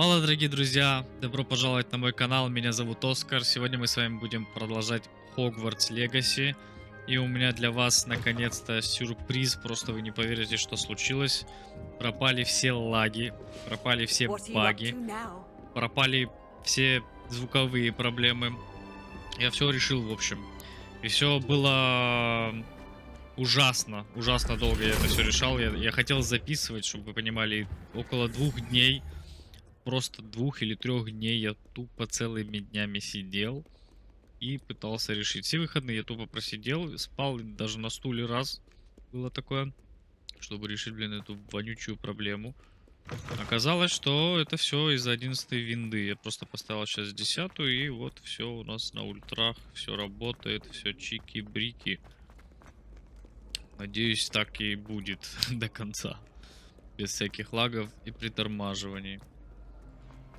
Алло, дорогие друзья, добро пожаловать на мой канал, меня зовут Оскар. Сегодня мы с вами будем продолжать Hogwarts Legacy. И у меня для вас наконец-то сюрприз, просто вы не поверите, что случилось. Пропали все лаги, пропали все баги, пропали все звуковые проблемы. Я все решил, в общем. И все было ужасно, ужасно долго я это все решал. Я хотел записывать, чтобы вы понимали, около 2 дней. Просто 2 или 3 дней я тупо целыми днями сидел и пытался решить. Все выходные я тупо просидел, спал даже на стуле раз. Было такое, чтобы решить, блин, эту вонючую проблему. Оказалось, что это все из-за 11-й винды. Я просто поставил сейчас 10-ю, и вот все у нас на ультрах, все работает, все чики-брики. Надеюсь, так и будет до конца. Без всяких лагов и притормаживаний.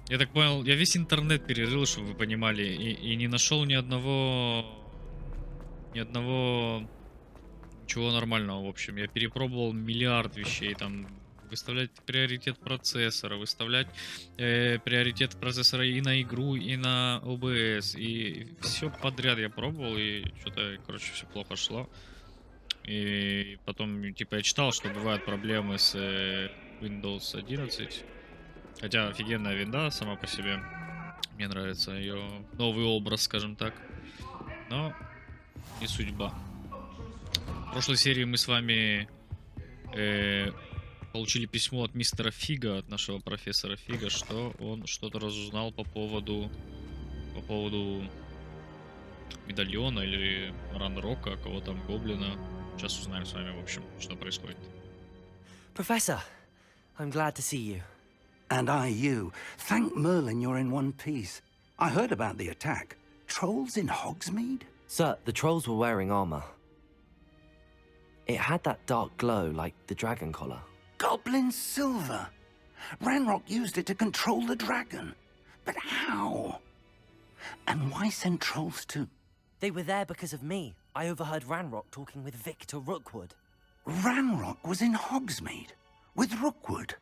Я так понял, я весь интернет перерыл, чтобы вы понимали, и не нашел ни одного ничего нормального, в общем. Я перепробовал миллиард вещей, там, выставлять приоритет процессора, выставлять приоритет процессора и на игру, и на OBS, и все подряд я пробовал, и что-то, короче, все плохо шло. И потом, типа, я читал, что бывают проблемы с Windows 11. Хотя офигенная винда сама по себе. Мне нравится ее новый образ, скажем так. Но не судьба. В прошлой серии мы с вами получили письмо от мистера Фига, от нашего профессора Фига, что он что-то разузнал по поводу медальона или ранрока, кого там, гоблина. Сейчас узнаем с вами, в общем, что происходит. Professor, I'm glad to see you. And I you. Thank Merlin you're in one piece. I heard about the attack. Trolls in Hogsmeade? Sir, the trolls were wearing armor. It had that dark glow like the dragon collar. Goblin silver. Ranrock used it to control the dragon. But how? And why send trolls too? They were there because of me. I overheard Ranrock talking with Victor Rookwood. Ranrock was in Hogsmeade? With Rookwood?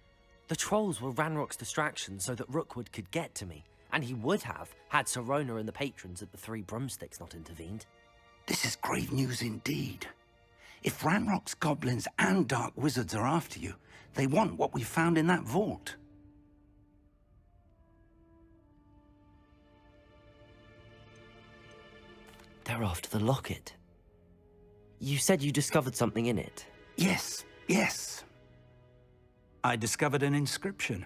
The trolls were Ranrock's distraction so that Rookwood could get to me. And he would have, had Sirona and the patrons at the Three Broomsticks not intervened. This is grave news indeed. If Ranrock's goblins and dark wizards are after you, they want what we found in that vault. They're after the locket. You said you discovered something in it. Yes, yes. I discovered an inscription.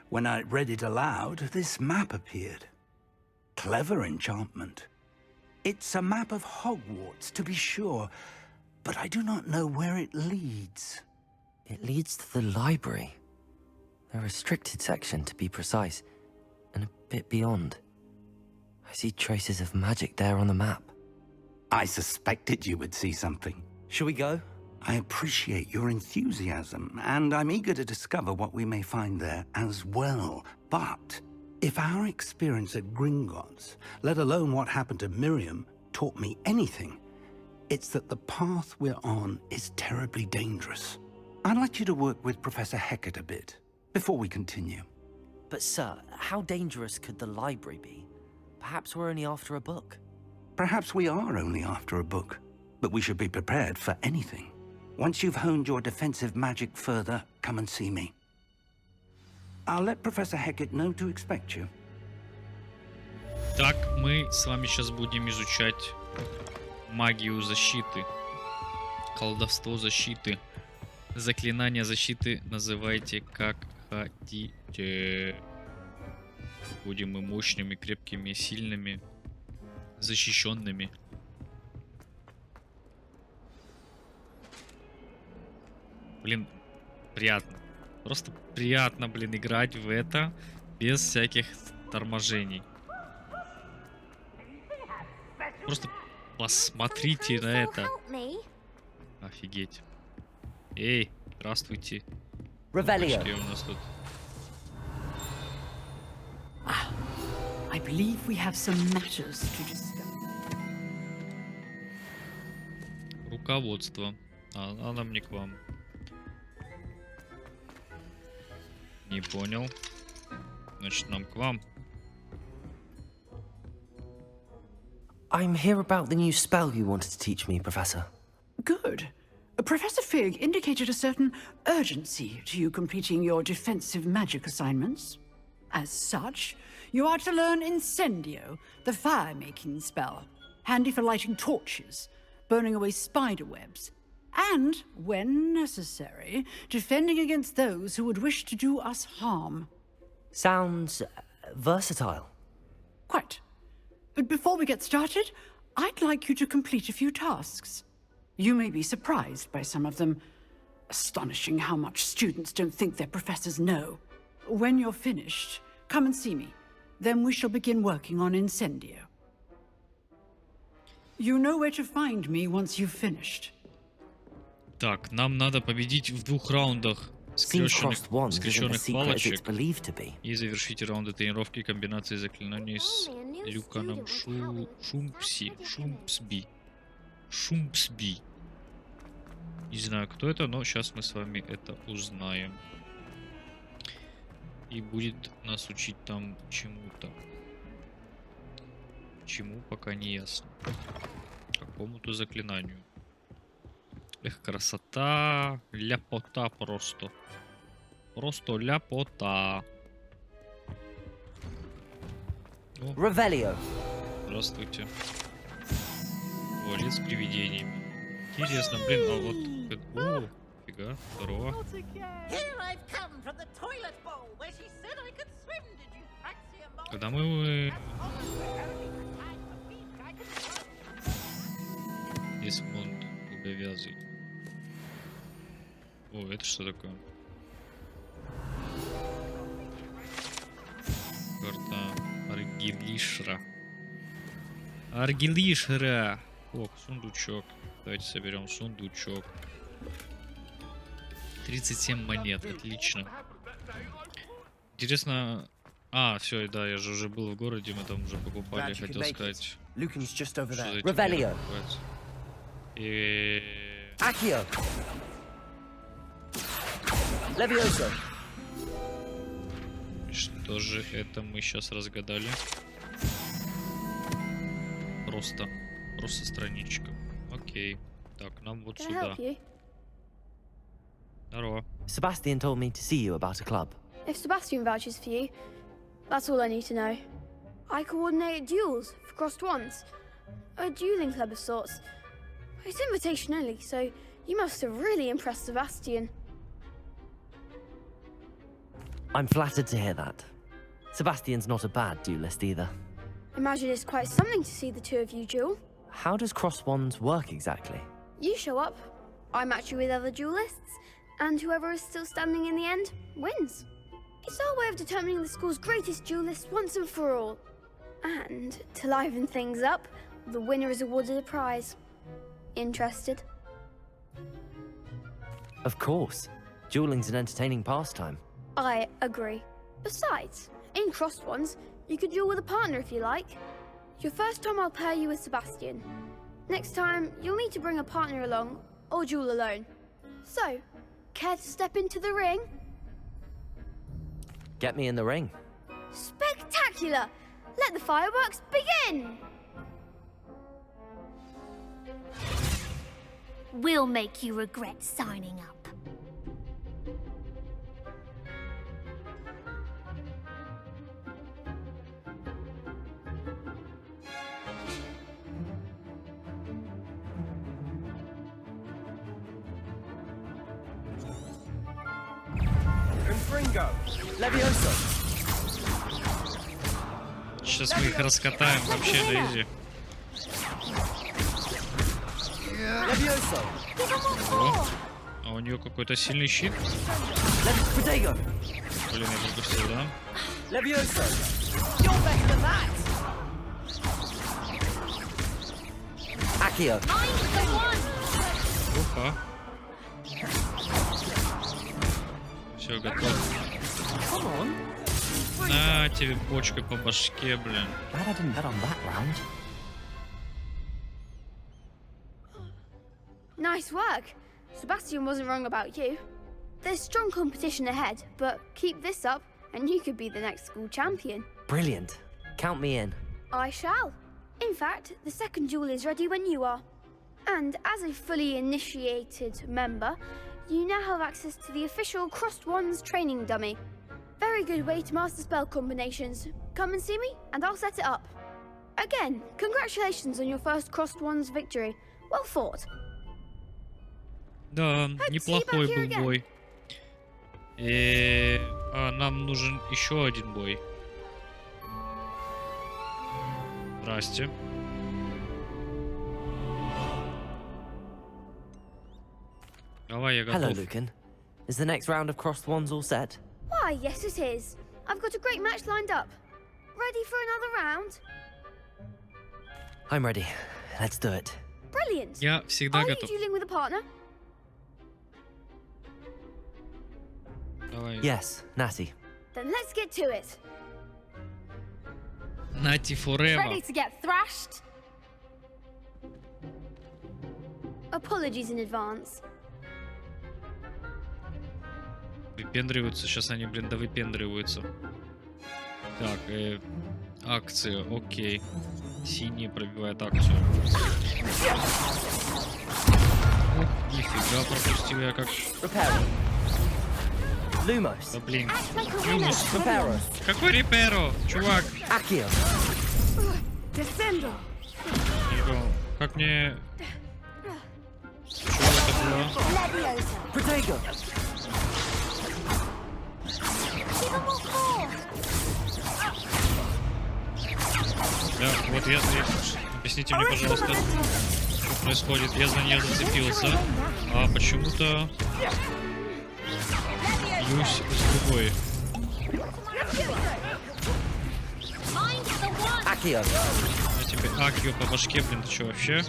When I read it aloud, this map appeared. Clever enchantment. It's a map of Hogwarts, to be sure, but I do not know where it leads. It leads to the library. A restricted section, to be precise, and a bit beyond. I see traces of magic there on the map. I suspected you would see something. Shall we go? I appreciate your enthusiasm, and I'm eager to discover what we may find there as well. But if our experience at Gringotts, let alone what happened to Miriam, taught me anything, it's that the path we're on is terribly dangerous. I'd like you to work with Professor Hecat a bit, before we continue. But sir, how dangerous could the library be? Perhaps we're only after a book. Perhaps we are only after a book, but we should be prepared for anything. Once you've honed your defensive magic further, come and see me. I'll let Professor Hecat know to expect you. Так, мы с вами сейчас будем изучать магию защиты, колдовство защиты, заклинания защиты, называйте как хотите. Будем мы мощными, крепкими, сильными, защищенными. Блин, приятно. Просто приятно, блин, играть в это без всяких торможений. Просто посмотрите на это. Офигеть. Эй, здравствуйте. Revelio. Что у нас тут? I believe we have some matters to discuss. Руководство. Она мне к вам. Не понял. Значит, нам к вам. I'm here about the new spell you wanted to teach me, Professor. Good. Professor Fig indicated a certain urgency to you completing your defensive magic assignments. As such, you are to learn Incendio, the fire-making spell, handy for lighting torches, burning away spider webs, and, when necessary, defending against those who would wish to do us harm. Sounds versatile. Quite. But before we get started, I'd like you to complete a few tasks. You may be surprised by some of them. Astonishing how much students don't think their professors know. When you're finished, come and see me. Then we shall begin working on Incendio. You know where to find me once you've finished. Так, нам надо победить в 2 раундах скрещенных палочек и завершить раунды тренировки комбинации заклинаний с Люканом Шумпсби. Не знаю, кто это, но сейчас мы с вами это узнаем. И будет нас учить там чему-то. Чему пока не ясно. Какому-то заклинанию. Эх, красота, ляпота просто. Просто ляпота. Ревелио. Здравствуйте. Туалет с привидениями. Интересно, блин, а вот... О, фига, здорово. Когда мы... Десмонд долговязый. О, это что такое? Карта Аргилишра. Аргилишра. О, сундучок. Давайте соберем сундучок. 37 монет, отлично. Интересно... А, все, да, я же уже был в городе, мы там уже покупали, хотел сказать. Ревелио. И... Акио. Левиосо. Что же это мы сейчас разгадали? Просто страничка. Окей. Так, нам вот сюда. Здорово. Sebastian told me to see you about a club. If Sebastian vouches for you, that's all I need to know. I coordinate duels for crossed wands. A dueling club of sorts. It's invitation only, so you must have really impressed Sebastian. I'm flattered to hear that. Sebastian's not a bad duelist either. Imagine it's quite something to see the two of you duel. How does cross wands work exactly? You show up, I match you with other duelists, and whoever is still standing in the end wins. It's our way of determining the school's greatest duelist once and for all. And to liven things up, the winner is awarded a prize. Interested? Of course. Dueling's an entertaining pastime. I agree. Besides, in crossed ones, you could duel with a partner if you like. Your first time I'll pair you with Sebastian. Next time, you'll need to bring a partner along, or duel alone. So, care to step into the ring? Get me in the ring. Spectacular! Let the fireworks begin! We'll make you regret signing up. Levioso. Сейчас мы их раскатаем вообще на изи. Levioso. О, а у нее какой-то сильный щит. Protego. Блин, я пропустил, да? Levioso. Accio. Опа. Все, готово. На тебе бочкой по башке, блин. Glad I didn't bet on that round. Nice work. Sebastian wasn't wrong about you. There's strong competition ahead, but keep this up and you could be the next school champion. Brilliant. Count me in. I shall. In fact, the second duel is ready when you are. And as a fully initiated member, you now have access to the official Crossed Wands training dummy. Very good way to master spell combinations. Come and see me, and I'll set it up. Again, congratulations on your first Crossed Wands victory. Well fought. Да, неплохой был бой. Нам нужен еще один бой. Здрасте. Давай, я Hello, готов. Lucan. Is the next round of Crossed Wands all set? Why, yes it is. I've got a great match lined up. Ready for another round? I'm ready. Let's do it. Brilliant. Я всегда Are you готов. dueling with a partner? Давай. Yes, Natty. Then let's get to it. Nati forever. Ready to get thrashed? Apologies in advance. Выпендриваются. Сейчас они, блин, да выпендриваются. Так, акция, окей. Синий пробивает акцию. Ух, нифига, пропустил я как... Reparo. Lumos. Да блин. Юмус. Reparo. Какой реперо, чувак? Accio. Descendo. Ego, как мне... Чего это было? Protego. Да, вот я... Объясните мне, пожалуйста, что происходит. Я за нее зацепился, а почему-то... Бьюсь с другой. Accio. Я тебе Акью по башке, блин, ты что вообще?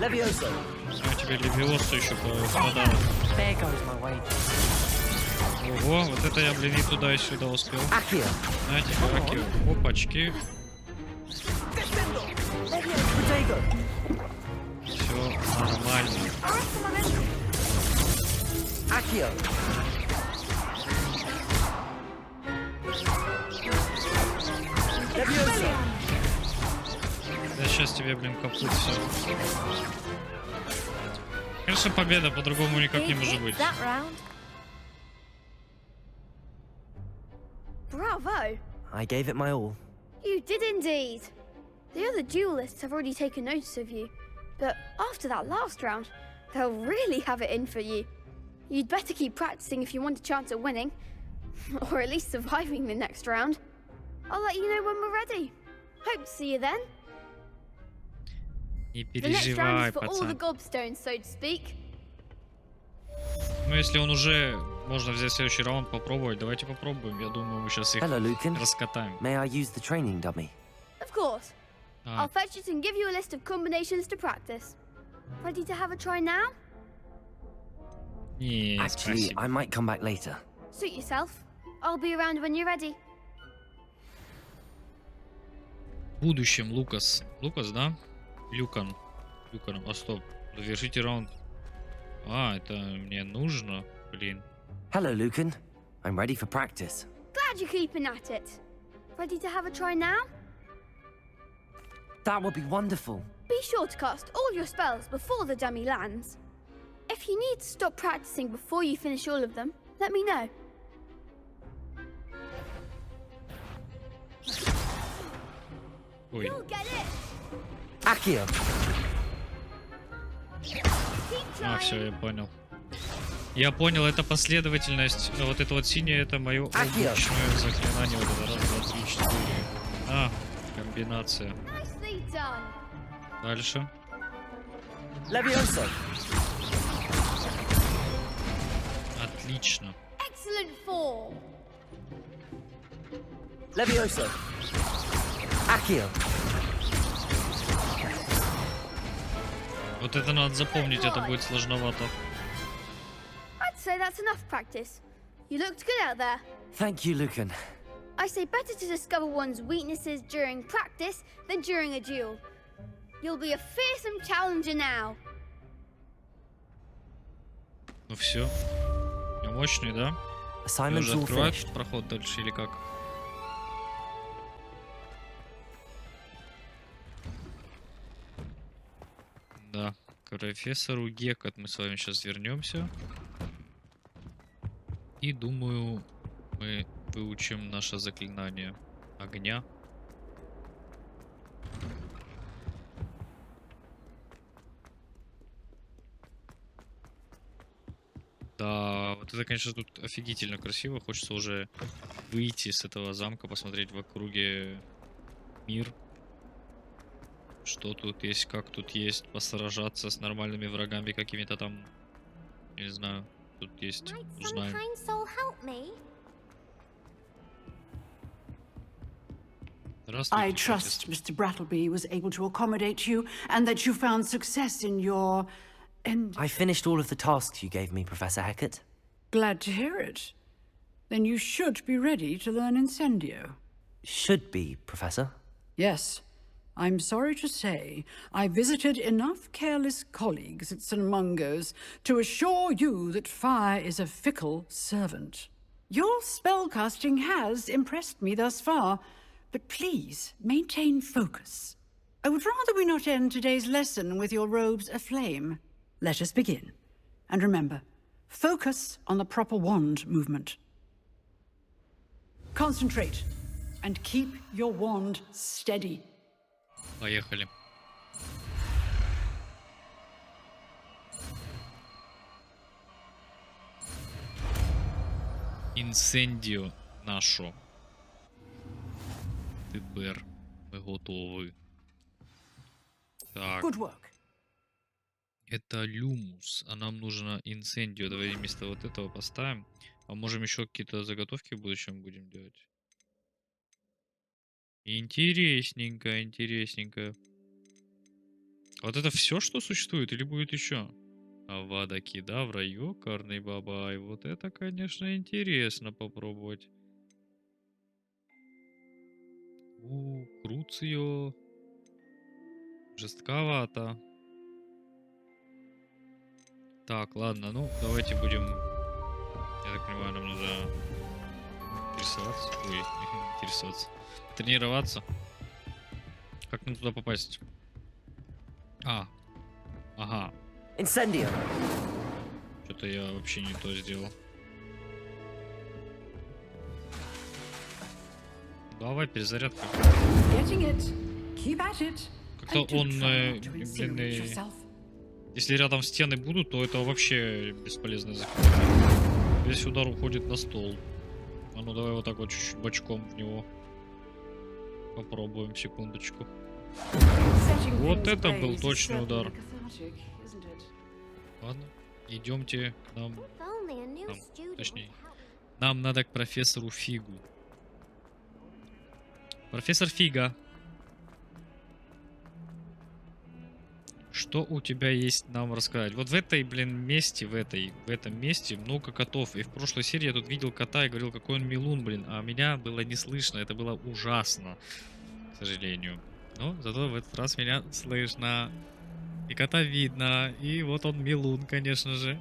Levioso. Я тебе Левиосу еще по подарок. There goes my wages. Ого, вот это я, блин, и туда, и сюда успел. Accio. На тебе Акью. Опачки. Protego. Все нормально. Accio. Levioso. Я сейчас тебе, блин, капут все. Конечно, победа, по-другому никак не может быть. That round. Bravo! I gave it my all. You did indeed. The other duelists have already taken notice of you, but after that last round, they'll really have it in for you. You'd better keep practicing if you want a chance at winning, or at least surviving the next round. I'll let you know when we're ready. Hope to see you then. Не The next round переживай, is for all the пацан. gobstones, so to speak. Ну, если он уже... Можно взять следующий раунд, попробовать. Давайте попробуем. Я думаю, мы сейчас их Hello, Lucan. раскатаем. May I use the training dummy? Of course. А, I'll fetch it and give you a list of combinations to practice. Ready to have a try now? не, Actually, спасибо. I might come back later. Suit yourself. I'll be around when you're ready. В будущем, Лукас. Лукас, да? Люкан. Люкан. А, стоп. Завершите раунд. А, это мне нужно? Блин. Hello, Lucan. I'm ready for practice. Glad you're keeping at it. Ready to have a try now? That would be wonderful. Be sure to cast all your spells before the dummy lands. If you need to stop practicing before you finish all of them, let me know. Ой. You'll get it. Accio. Keep А, trying. все, я понял. Я понял, это последовательность. А вот это вот синее, это мое Акио. обычное заклинание. Вот это раз, два, три, четыре. А, комбинация. Nicely done. Дальше. Levioso. Отлично. Excellent form. Levioso. Accio. Вот это надо запомнить, это будет сложновато. I'd say that's enough practice. You looked good out there. Thank you, Lucan. I say better to discover one's weaknesses during practice than during a duel. You'll be a fearsome challenger now. Ну все. Я мощный, да? И Assignments уже all открывают finished. проход дальше или как? Да, к профессору Гекат мы с вами сейчас вернемся. И думаю, мы выучим наше заклинание огня. Да, вот это, конечно, тут офигительно красиво. Хочется уже выйти с этого замка, посмотреть в округе мир. Что тут есть, как тут есть, посражаться с нормальными врагами какими-то там. Я не знаю, тут есть. Might some Узнаем. kind soul help me? Здравствуйте, I trust профессор. Mr. Brattleby was able to accommodate you and that you found success in your... I finished all of the tasks you gave me, Professor Hecat. Glad to hear it. Then you should be ready to learn Incendio. Should be, Professor. Yes. I'm sorry to say, I visited enough careless colleagues at St. Mungo's to assure you that fire is a fickle servant. Your spellcasting has impressed me thus far, but please maintain focus. I would rather we not end today's lesson with your robes aflame. Let us begin. And remember, focus on the proper wand movement. Concentrate and keep your wand steady. Поехали. Інсендіо нашо. Тепер ми готові. Так, Good work. это люмус, а нам нужно инсендио. Давай вместо вот этого поставим. А можем еще какие-то заготовки в будущем будем делать. Интересненько, интересненько. Вот это все, что существует, или будет еще? Авада Кедавра, ёкарный бабай. Вот это, конечно, интересно попробовать. Круцио. Жестковато. Так, ладно, ну, давайте будем... Я так понимаю, нам нужно интересоваться. Ой, интересоваться. Тренироваться. Как нам туда попасть? Ага. Incendio! Что-то я вообще не то сделал. Давай, перезарядка. Getting it. Keep at it. Как-то And do он, try not to блин, incinerate yourself. если рядом стены будут, то это вообще бесполезное заклинание. Весь удар уходит на стол. А ну давай вот так вот чуть-чуть бочком в него. Попробуем, секундочку. Setting Вот things это был ablaze is точный удар. certainly cathartic, isn't it? Ладно, идемте к нам. If only a new Там, student точнее. would help. Нам надо к профессору Фигу. Профессор Фига. Что у тебя есть нам рассказать? Вот в этой, месте, в этом месте много котов. И в прошлой серии я тут видел кота и говорил, какой он милун, а меня было не слышно. Это было ужасно, к сожалению. Но зато в этот раз меня слышно. И кота видно. И вот он милун, конечно же.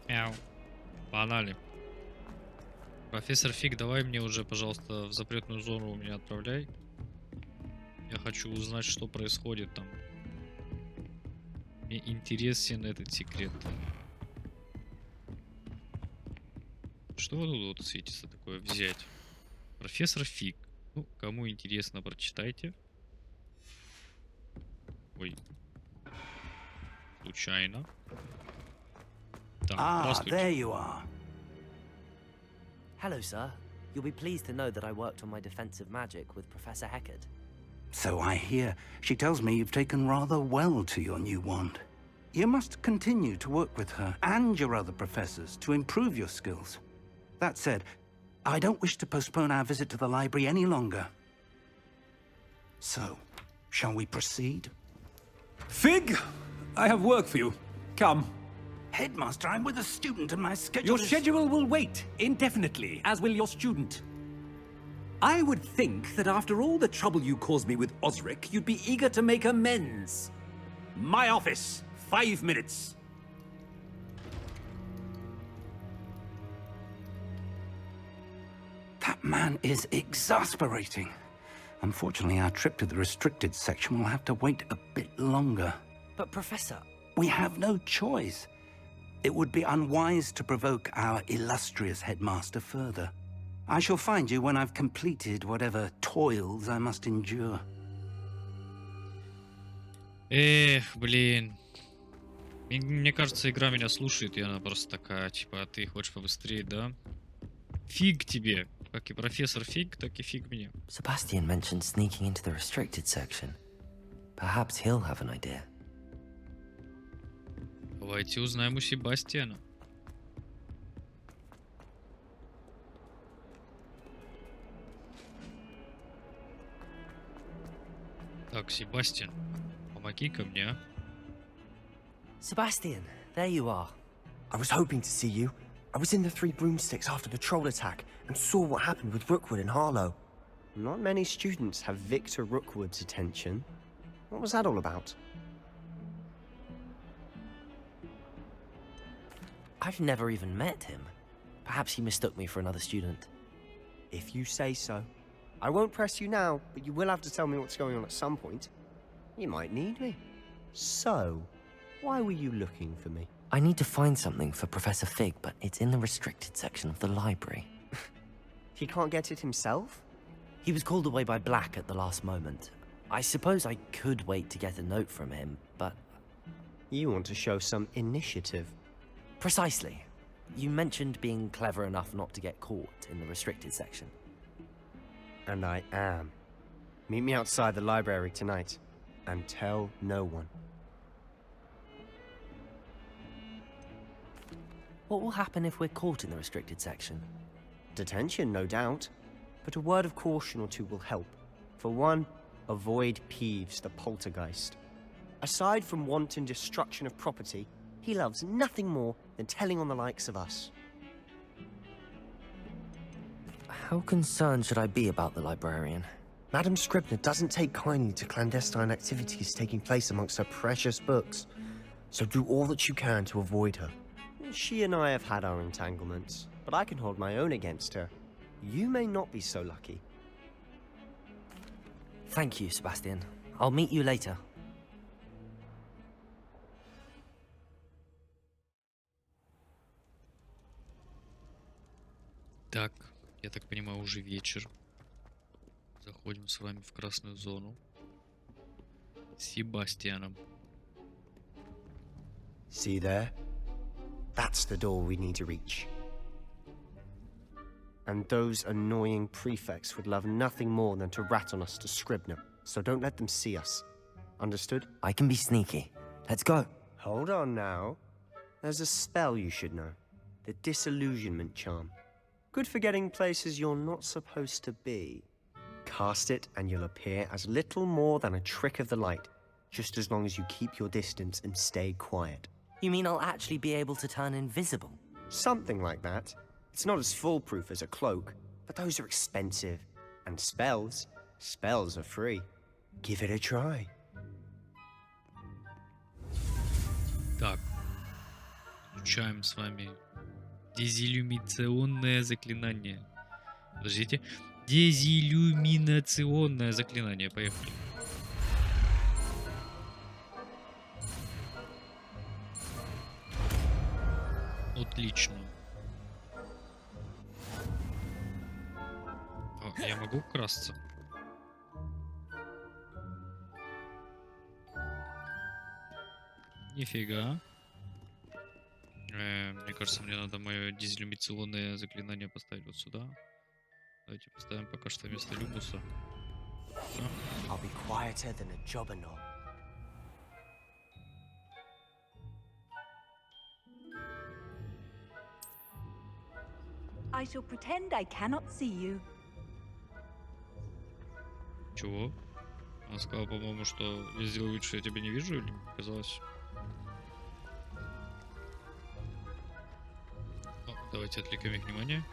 Мяу. Погнали. Профессор Фиг, давай мне уже, пожалуйста, в запретную зону меня отправляй. Я хочу узнать, что происходит там. Мне интересен этот секрет. Что вот тут вот светится такое взять? Профессор Фиг. Ну, кому интересно, прочитайте. Ой. Случайно. Так, здравствуйте. there you are. Hello, sir. You'll be pleased to know that I worked on my defensive magic with Professor Hecat. So I hear. She tells me you've taken rather well to your new wand. You must continue to work with her and your other professors to improve your skills. That said, I don't wish to postpone our visit to the library any longer. So, shall we proceed? Fig, I have work for you. Come. Headmaster, I'm with a student and my schedule Your is... schedule will wait indefinitely, as will your student. I would think that after all the trouble you caused me with Osric, you'd be eager to make amends. My office, 5 minutes. man is exasperating. Unfortunately, our trip to the restricted section will have to wait a bit longer. But Professor... We have no choice. It would be unwise to provoke our illustrious headmaster further. I shall find you when I've completed whatever toils I must endure. Эх, блин. Мне кажется, игра меня слушает, и она просто такая, типа, а ты хочешь побыстрее, да? Фиг тебе. Как и профессор фиг, так и фиг мне. Sebastian mentioned sneaking into the restricted section. Perhaps he'll have an idea. Давайте узнаем у Себастьяна. Так, Себастьян, помоги-ка мне. Sebastian, there you are. I was hoping to see you. I was in the Three Broomsticks after the troll attack and saw what happened with Rookwood and Harlow. Not many students have Victor Rookwood's attention. What was that all about? I've never even met him. Perhaps he mistook me for another student. If you say so. I won't press you now, but you will have to tell me what's going on at some point. You might need me. So, why were you looking for me? I need to find something for Professor Fig, but it's in the restricted section of the library. He can't get it himself? He was called away by Black at the last moment. I suppose I could wait to get a note from him, but... You want to show some initiative. Precisely. You mentioned being clever enough not to get caught in the restricted section. And I am. Meet me outside the library tonight, and tell no one. What will happen if we're caught in the restricted section? Detention, no doubt. But a word of caution or two will help. For one, avoid Peeves, the poltergeist. Aside from wanton destruction of property, he loves nothing more than telling on the likes of us. How concerned should I be about the librarian? Madam Scribner doesn't take kindly to clandestine activities taking place amongst her precious books, so do all that you can to avoid her. She and I have had our entanglements, but I can hold my own against her. You may not be so lucky. Thank you, Sebastian. I'll meet you later. Так, я так понимаю, уже вечер. Заходим с вами в красную зону. С Себастьяном. See there? That's the door we need to reach. And those annoying prefects would love nothing more than to rat on us to Scribner, so don't let them see us. Understood? I can be sneaky. Let's go. Hold on now. There's a spell you should know. The Disillusionment Charm. Good for getting places you're not supposed to be. Cast it and you'll appear as little more than a trick of the light, just as long as you keep your distance and stay quiet. You mean I'll actually be able to turn invisible? Something like that. It's not as foolproof as a cloak, but those are expensive. And spells are free. Give it a try. Так, изучаем с вами дезиллюминационное заклинание. Подождите. Дезиллюминационное заклинание. Поехали. Отлично. О, я могу красться? Нифига. Мне кажется, мне надо мое дезиллюминационное заклинание поставить вот сюда. Давайте поставим пока что вместо Люмуса. Всё. I'll be quieter than a jobberknoll. I shall pretend I cannot see you. Чего? Она сказала, по-моему, что я сделаю вид, что я тебя не вижу, или мне показалось? О, давайте отвлекаем их внимание.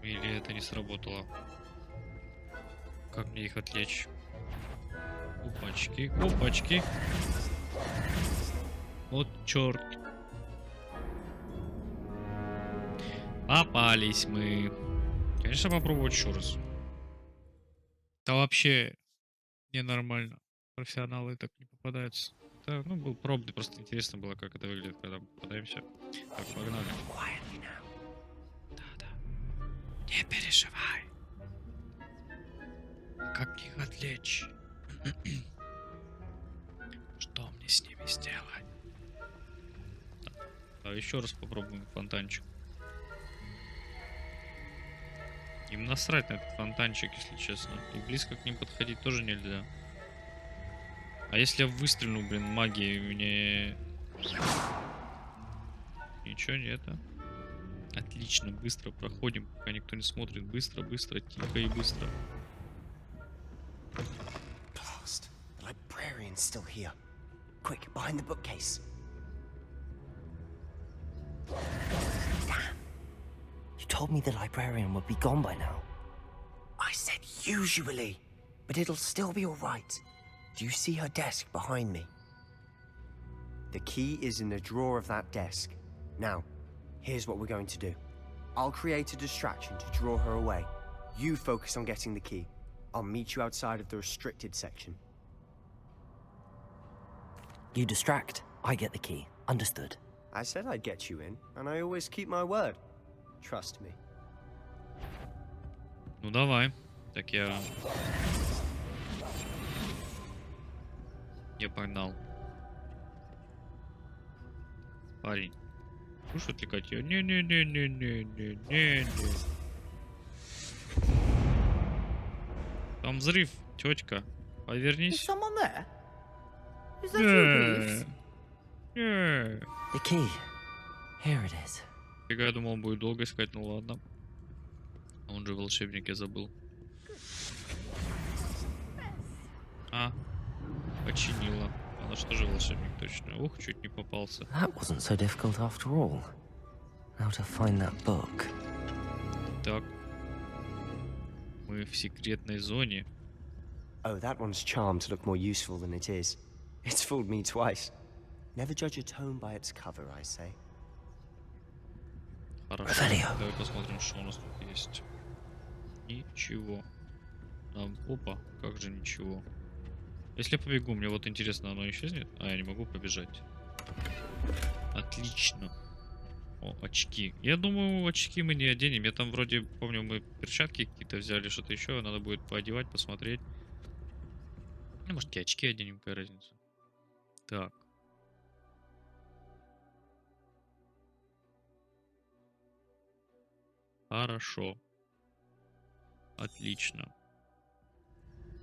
Или это не сработало? Как мне их отвлечь? Опачки, опачки. Вот черт. Попались мы. Конечно, попробовать еще раз. Да вообще ненормально. Профессионалы так не попадаются. Это, ну, был пробный, просто интересно было, как это выглядит, когда мы попадаемся. Так, погнали. Да-да. Не переживай. Как их отвлечь? Что мне с ними сделать? Да, еще раз попробуем фонтанчик. Им насрать на этот фонтанчик, если честно. И близко к ним подходить тоже нельзя. А если я выстрелю, блин, магией, мне... Ничего не это. Отлично, быстро проходим, пока никто не смотрит. Быстро, быстро, тихо и быстро. Blast. The librarian's still here. Quick, behind the bookcase. Damn. You told me the librarian would be gone by now. I said usually, but it'll still be all right. Do you see her desk behind me? The key is in the drawer of that desk. Now, here's what we're going to do. I'll create a distraction to draw her away. You focus on getting the key. I'll meet you outside of the restricted section. You distract, I get the key. Understood. I said I'd get you in, and I always keep my word. Trust me. Ну давай. Так я погнал. Парень. Будешь отвлекать ее? Не-не-не-не-не-не-не-не. Там взрыв, тетка. Повернись. Someone there? Is that you, Greaves? The key. Here it is. Я думал, будет долго искать, ну ладно. Он же волшебник, я забыл. А, починила. Она что же волшебник точно? Ух, чуть не попался. That wasn't so difficult after all. Now to find that book. Так. Мы в секретной зоне. Oh, that one's charmed to look more useful than it is. It's fooled me twice. Never judge a tome by its cover, I say. Хорошо. Давай посмотрим, что у нас тут есть. Ничего. Там, опа, как же ничего. Если я побегу, мне вот интересно, оно исчезнет? А, я не могу побежать. Отлично. О, очки. Я думаю, очки мы не оденем. Я там вроде, помню, мы перчатки какие-то взяли, что-то еще. Надо будет поодевать, посмотреть. Ну, может, и очки оденем, какая разница. Так. Хорошо. Отлично.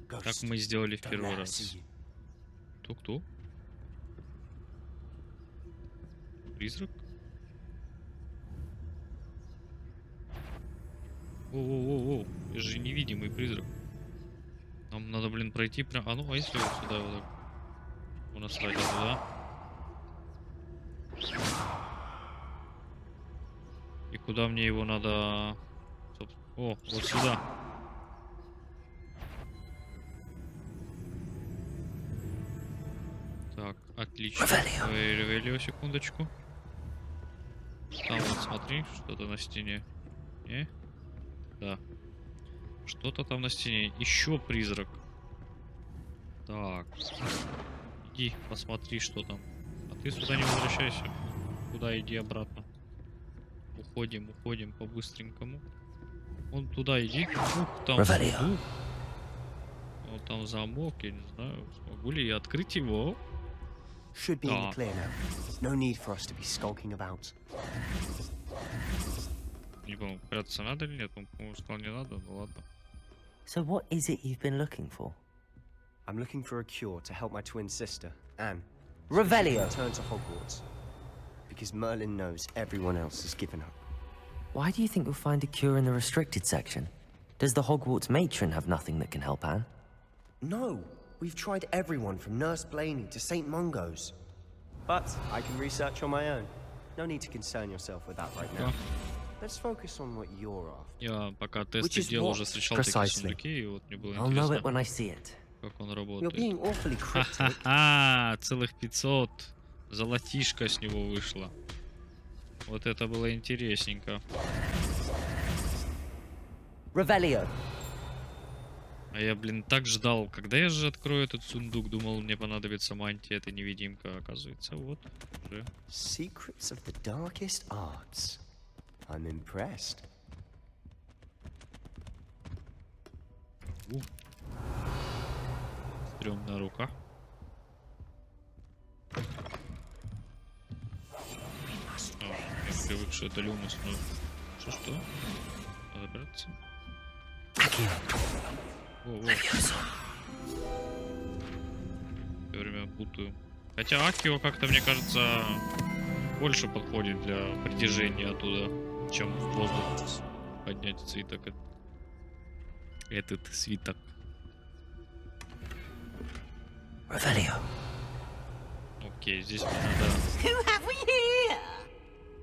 Так мы сделали в первый раз. Кто? Призрак? Воу-воу-воу-воу. Я же невидимый призрак. Нам надо, блин, пройти прям... А ну, а если вот сюда вот так? У нас сразу туда. И куда мне его надо... О, вот сюда. Так, отлично. Ревелио, секундочку. Там вот смотри, что-то на стене. Не? Да. Что-то там на стене. Еще призрак. Так. Иди, посмотри, что там. А ты сюда не возвращайся. Куда иди обратно. Уходим по-быстренькому. Вон туда иди. Ух, там сундук. Вот там замок, я не знаю, смогу ли я открыть его. Should be in the clear now. No need for us to be skulking about. Не помню, прятаться надо или нет? Он, по-моему, сказал, не надо, ну ладно. So what is it you've been looking for? I'm looking for a cure to help my twin sister, Anne. Revelio. Return to Hogwarts. Because Merlin knows everyone else has given up. Why do you think you'll find a cure in the restricted section? Does the Hogwarts matron have nothing that can help Anne? No. We've tried everyone from Nurse Blaney to St. Mungo's. But I can research on my own. No need to concern yourself with that right now. Let's focus on what you're after. Я пока тесты делал, уже встречал такие сундуки, и вот мне было I'll know it интересно, when I see it. как он You're работает. being awfully cryptic. Ха-ха-ха! Целых 500. Золотишко с него вышло. Вот это было интересненько. Revelio. А я, блин, так ждал, когда я же открою этот сундук, думал, мне понадобится мантия, это невидимка, оказывается, вот уже. Secrets of the darkest arts. I'm impressed. Стрёмная рука. Я привык, что это люмус, но... Что? Надо браться. Во-во. Все время путаю. Хотя Акио как-то, мне кажется, больше подходит для притяжения оттуда, чем в воздух поднять свиток. Этот свиток. Revelio. Окей, здесь мне надо... Who have we here?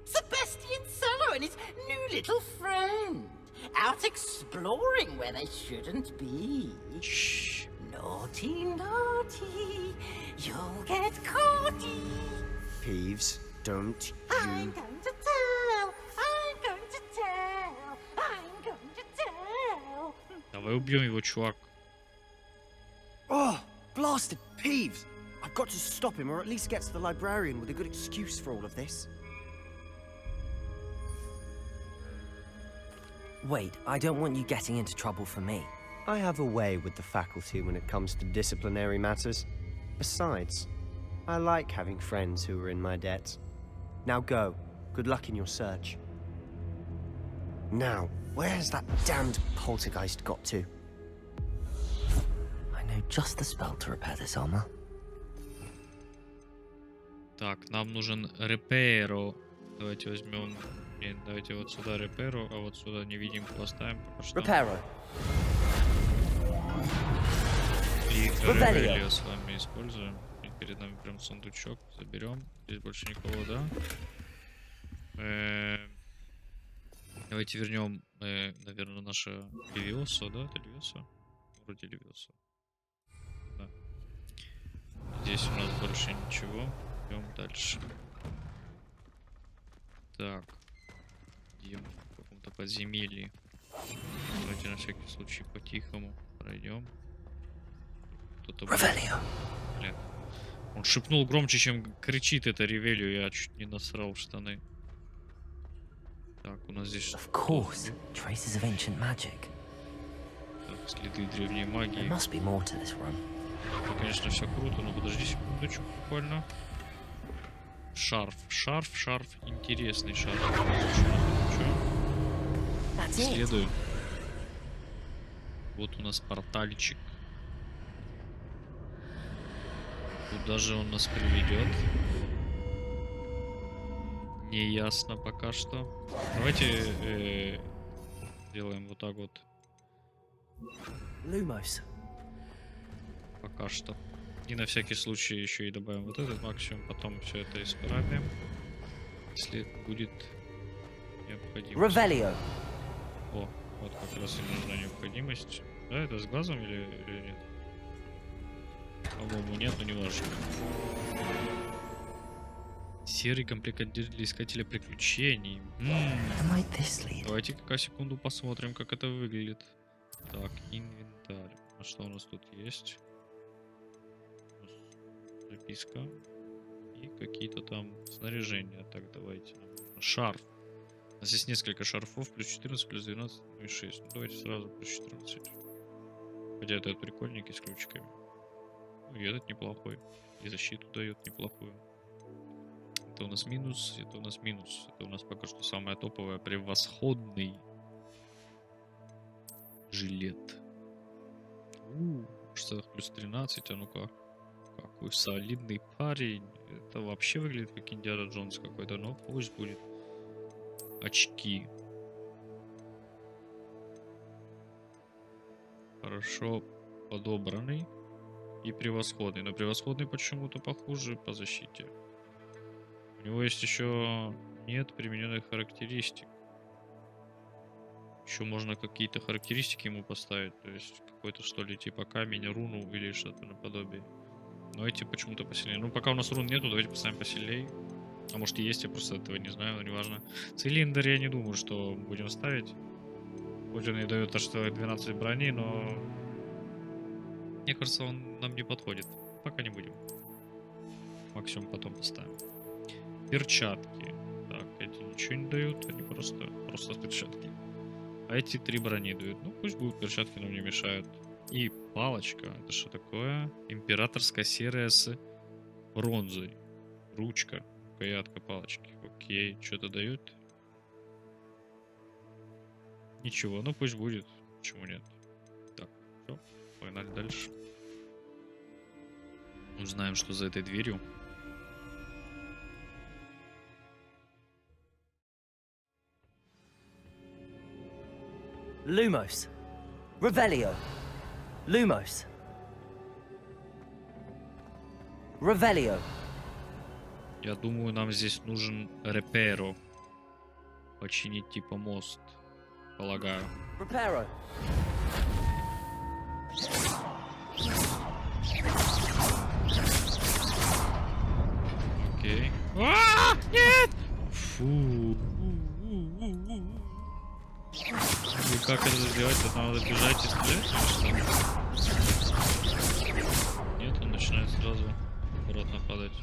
Sebastian Solo and his new little friend. Out exploring where they shouldn't be. Shh. Naughty, naughty. You'll get caughty. Peeves, don't I'm you... going to tell. I'm going to tell. I'm going to tell. Давай убьем его, чувак. Oh, blasted Peeves! I've got to stop him, or at least get to the librarian with a good excuse for all of this. Wait, I don't want you getting into trouble for me. I have a way with the faculty when it comes to disciplinary matters. Besides, I like having friends who are in my debt. Now go. Good luck in your search. Now, where has that damned poltergeist got to? I know just the spell to repair this armor. Так, нам нужен репейро. Давайте возьмем... Нет, давайте вот сюда репейро, а вот сюда невидимку поставим пока что. Reparo. И репелио с вами используем. И перед нами прям сундучок. Заберем. Здесь больше никого, да? Давайте вернем, наверное, наше Левиосо, да? Это Левиосо? Вроде Левиосо. Да. Здесь у нас больше ничего. Идем дальше. Так. Идем в каком-то подземелье. Давайте на всякий случай по-тихому пройдем. Кто-то... Блин. Он шепнул громче, чем кричит это Ревелию. Я чуть не насрал в штаны. Так, у нас здесь... Of course, traces of ancient magic. Так, следы древней магии. There must be more to this run. Это, конечно, все круто, но подожди секундочку буквально. Шарф. Интересный шарф. Следуем. Вот у нас портальчик. Куда же он нас приведет? Не ясно пока что. Давайте сделаем вот так вот. Lumos. Пока что. И на всякий случай еще и добавим вот этот максимум. Потом все это исправим. Если будет необходимо. Revelio. О, вот как раз и нужна необходимость. Да, это с глазом или нет? По-моему, нет, но не важно. Серый комплект для искателя приключений. Давайте пока секунду посмотрим, как это выглядит. Так, инвентарь. А что у нас тут есть? Записка. И какие-то там снаряжения. Так, давайте. Шарф. У нас есть несколько шарфов. Плюс 14, плюс 12, ну и 6. Ну, давайте сразу плюс 14. Хотя этот прикольненький с ключиками. Ну, и этот неплохой. И защиту дает неплохую. Это у нас минус, это у нас минус. Это у нас пока что самое топовое. Превосходный жилет. Что плюс 13, а ну-ка. Какой солидный парень. Это вообще выглядит как Индиана Джонс какой-то, но пусть будет. Очки. Хорошо подобранный и превосходный. Но превосходный почему-то похуже по защите. У него есть еще нет примененных характеристик. Еще можно какие-то характеристики ему поставить. То есть какой-то что ли типа камень, руну или что-то наподобие. Но эти почему-то посильнее. Ну пока у нас рун нету, давайте поставим посильнее. А может и есть, я просто этого не знаю, но неважно. Цилиндр я не думаю, что будем ставить. Хоть он и дает аж 12 брони, но... Мне кажется, он нам не подходит. Пока не будем. Максимум потом поставим. Перчатки. Так, эти ничего не дают, они просто перчатки. А эти 3 брони дают. Ну, пусть будут перчатки, нам не мешают. И палочка. Это что такое? Императорская серия с бронзой. Ручка. Рукоятка палочки. Окей. Что-то дают? Ничего. Ну, пусть будет. Почему нет? Так, все. Погнали дальше. Узнаем, что за этой дверью. Lumos. Revelio. Lumos. Revelio. Я думаю, нам здесь нужен реперо. Починить типа мост. Полагаю. Reparo. Окей. Нет! Фу. И как это сделать? Это надо бежать и стрелять? Нет, он начинает сразу аккуратно падать.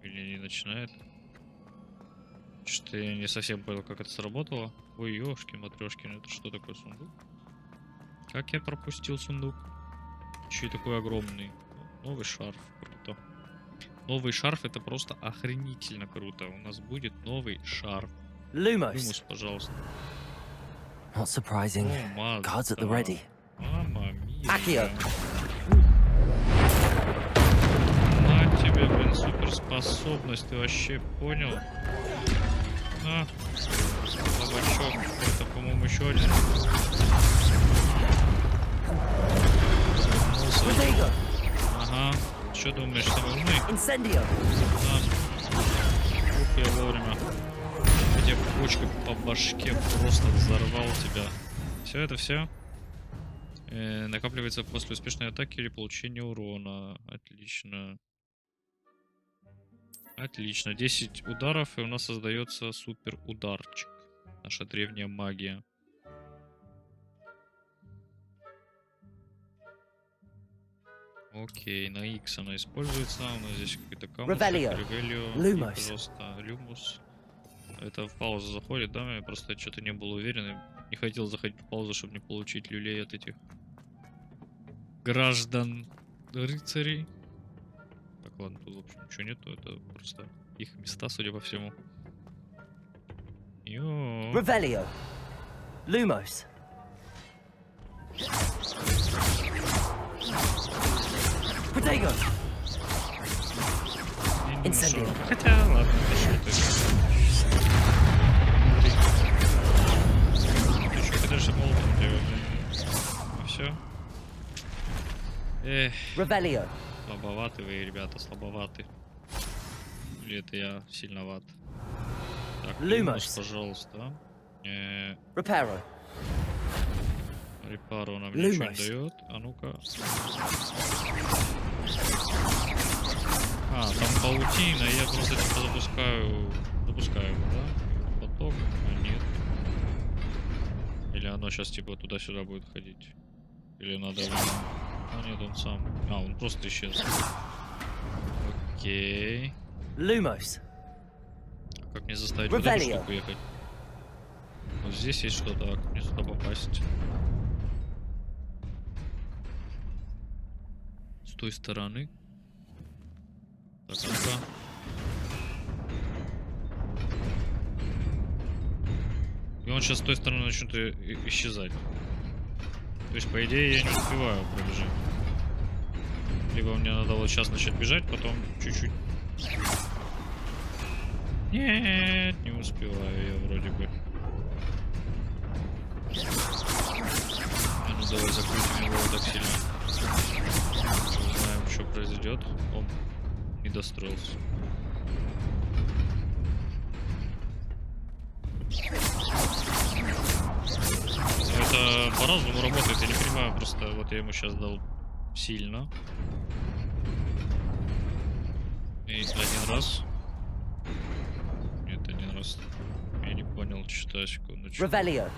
Или не начинает? Что-то я не совсем понял, как это сработало. Ой, ёшки-матрёшки, ну это что такое, сундук? Как я пропустил сундук? Еще и такой огромный. Новый шарф, круто. Новый шарф это просто охренительно круто. У нас будет новый шарф. Люмус, пожалуйста. Not surprising. О, Guards at the ready. Мама мия. Accio. На тебе, блин, суперспособность. Ты вообще понял? На. Слабачок. Это, по-моему, еще один. Ага. Что думаешь, самый умный? Incendio. Ух, я вовремя. Я тебе почкой по башке просто взорвал тебя. Все, это все. Накапливается после успешной атаки или получения урона. Отлично. Отлично. 10 ударов, и у нас создается супер ударчик. Наша древняя магия. Окей, на X она используется. У нас здесь какой-то камушек. Ревелио. Пожалуйста, Люмус. Это в паузу заходит, да? Я просто что-то не был уверен. Не хотел заходить в паузу, чтобы не получить люлей от этих граждан рыцарей. Так, ладно, тут, в общем, ничего нету. Это просто их места, судя по всему. Йо. Revelio. Lumos. Protego. Incendio. Хотя, ладно, пошел ты. Ты что, хотя молотом делать? Ну все. Эх. Revelio. Слабоваты вы, ребята, слабоваты. Или это я сильноват? Так, Люмус, пожалуйста. Reparo. Репару нам ничего не дает. А ну-ка. А, там паутина, я просто типа запускаю его, да? Поток, а нет. Или оно сейчас типа туда-сюда будет ходить. Или надо... А нет, он сам. А, он просто исчез. Окей. Lumos. Как мне заставить в эту штуку ехать? Вот здесь есть что-то, а как мне сюда попасть? С той стороны. Так, ну-ка. И он сейчас с той стороны начнет исчезать. То есть, по идее, я не успеваю пробежать. Либо мне надо вот сейчас начать бежать, потом чуть-чуть. Нет, не успеваю я вроде бы. А ну давай закрутим его вот так сильно. Не знаем, что произойдет. Он не достроился. Это по-разному работает, я не понимаю, просто вот я ему сейчас дал сильно. один раз. Нет, один раз. Я не понял, что секунду. Revelio.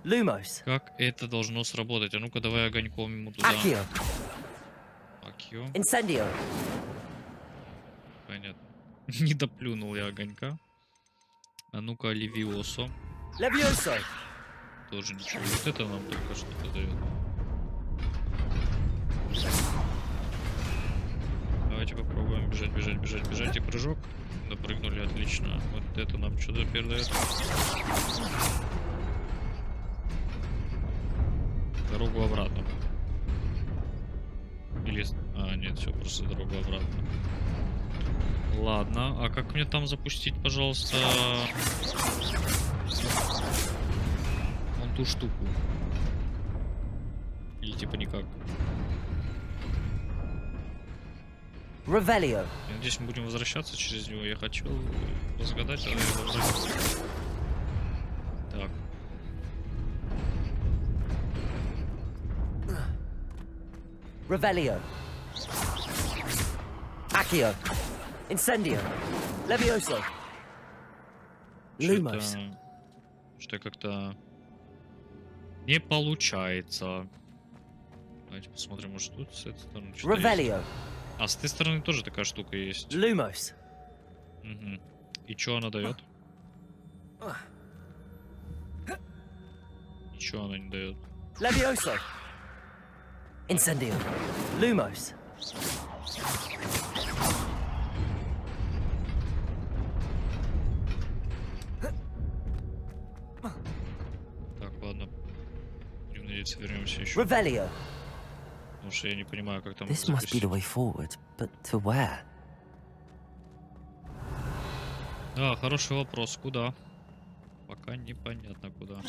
Lumos. Как это должно сработать? А ну-ка, давай огоньком ему туда. Accio. Акио. Incendio. Понятно. Не доплюнул я огонька. А ну-ка, Левиосо. Levioso. Тоже ничего. Вот это нам только что-то дает. Давайте попробуем бежать, бежать, бежать, бежать. И прыжок. Допрыгнули, отлично. Вот это нам что-то передает. Дорогу обратно. Или... А, нет, все, просто дорогу обратно. Ладно, а как мне там запустить, пожалуйста, вон ту штуку? Или типа никак? Revelio. Я надеюсь, мы будем возвращаться через него. Я хочу разгадать, а я возвращаюсь. Так. Revelio. Accio. Incendio. Levioso. Lumos. Что как-то не получается. Давайте посмотрим, может тут с этой стороны что-то есть. Revelio. А с этой стороны тоже такая штука есть. Lumos. Угу. И что она дает? Ничего она не дает. Levioso. Incendio. Lumos. Так, ладно. Будем надеяться, вернемся еще. Revelio. Потому что я не понимаю, как там This must be the way forward, but to where? Да, хороший вопрос. Куда? Пока непонятно куда.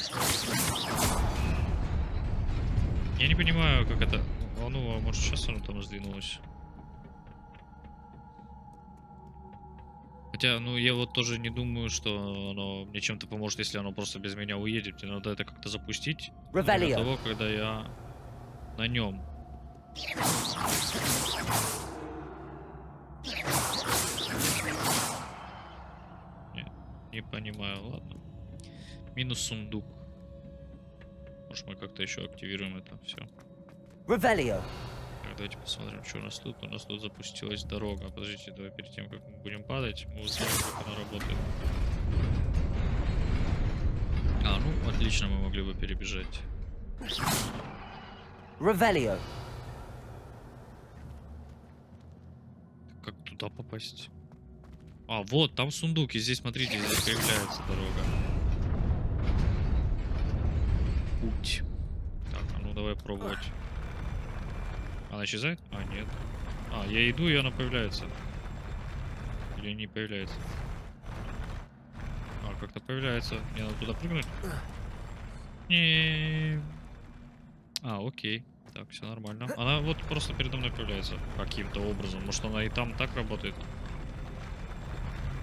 Я не понимаю, как это... Ну, а может сейчас оно там сдвинулось? Хотя, ну, я вот тоже не думаю, что оно мне чем-то поможет, если оно просто без меня уедет. Мне надо это как-то запустить. Для того, когда я на нем. Не понимаю, ладно. Минус сундук. Может, мы как-то еще активируем это все. Revelio. Так, давайте посмотрим, что у нас тут. У нас тут запустилась дорога. Подождите, давай перед тем, как мы будем падать, мы узнаем, как она работает. А, ну, отлично, мы могли бы перебежать. Revelio. Как туда попасть? А, вот, там сундук, и здесь, смотрите, здесь появляется дорога. Путь. Так, а ну давай пробовать. Она исчезает? А, нет. А, я иду, и она появляется. Или не появляется? А, как-то появляется. Мне надо туда прыгнуть? Не. А, окей. Так, все нормально. Она вот просто передо мной появляется каким-то образом. Может, она и там так работает?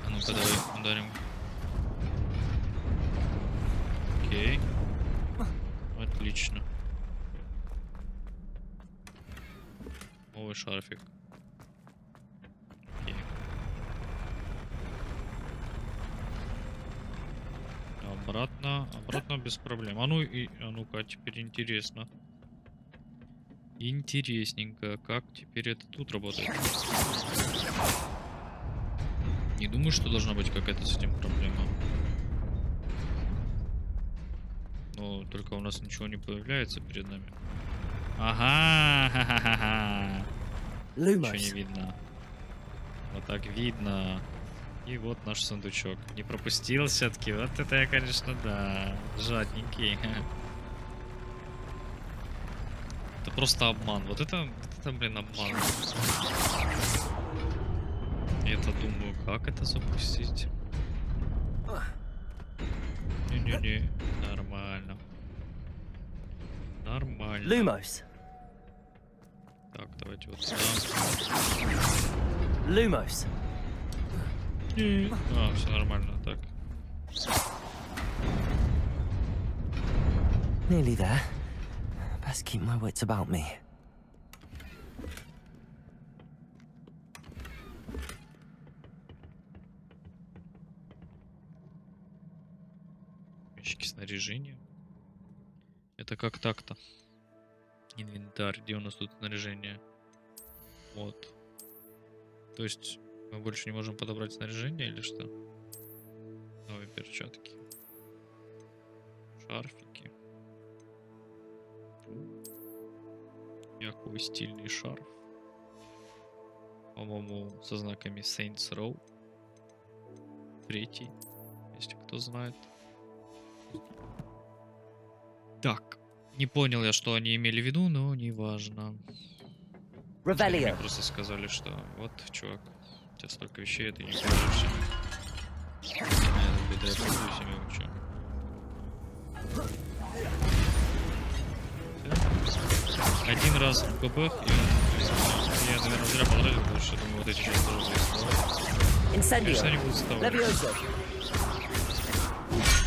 А ну-ка, давай ударим. Окей. Отлично. Новый шарфик. Окей. Обратно. Обратно без проблем. А ну и... А ну-ка, теперь интересно. Интересненько. Как теперь это тут работает? Не думаю, что должна быть какая-то с этим проблема. Но только у нас ничего не появляется перед нами. Ага, ха-ха-ха-ха. Ничего не видно. Вот так видно. И вот наш сундучок. Не пропустил все-таки. Вот это я, конечно, да. Жадненький. Это просто обман. Вот это блин, обман. Я-то думаю, как это запустить? Не-не-не, нормально. Нормально. Lumos. Так, давайте вот сюда. Lumos. А, все нормально, так. Nearly there. Best keep my wits about me. Ящики снаряжения. Это как так-то? Инвентарь. Где у нас тут снаряжение? Вот. То есть мы больше не можем подобрать снаряжение или что? Новые перчатки. Шарфики. Какой стильный шарф. По-моему, со знаками Saints Row. Третий, если кто знает. Так, не понял я, что они имели в виду, но не важно. Мне просто сказали, что вот, чувак, у тебя столько вещей, ты не пользуешься. Я пользуюсь ими вообще. Один раз в бабах, и он... Я, наверное, зря потратил, потому что думаю, вот эти сейчас тоже будут. Конечно, они будут вставать.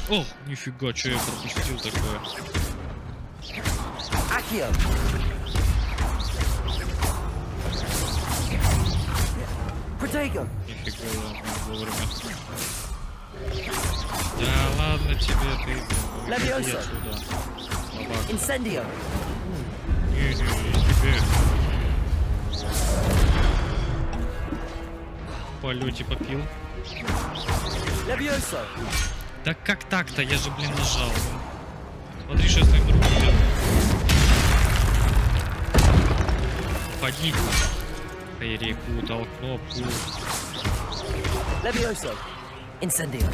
О, нифига, что я пропустил такое. Нифига, я вовремя. Да ладно тебе, ты... Иди отсюда. Incendio. Не тебе. В полете попил. Да как так-то? Я же, блин, нажал. Смотри, что я с твоим другом делаю. Поди. Перепутал кнопку. Incendio.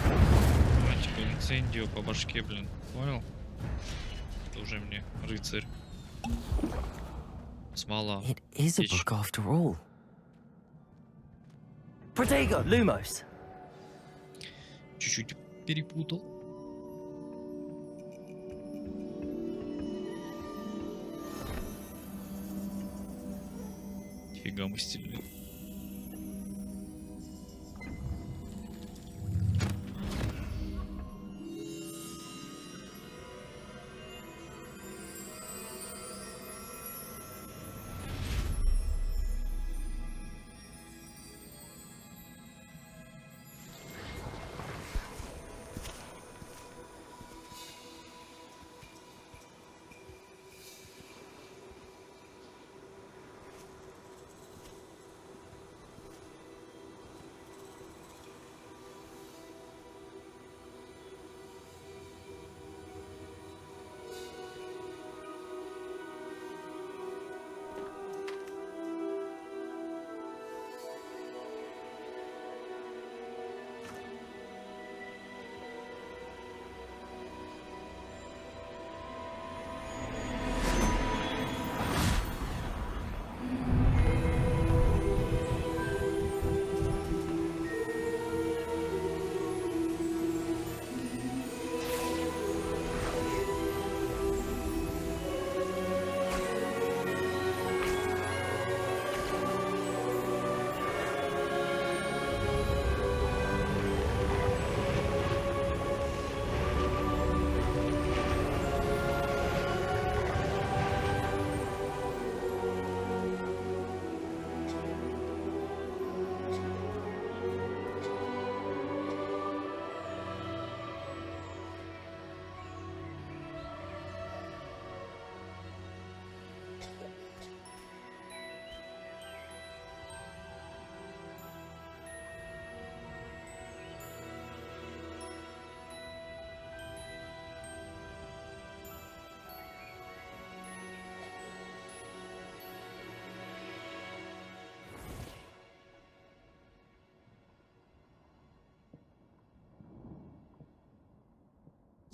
А, типа инцендио по башке, блин. Понял? Это уже мне рыцарь. Смола. It is a book after all. Protego, Lumos. Чуть-чуть перепутал. Фига мы стильные.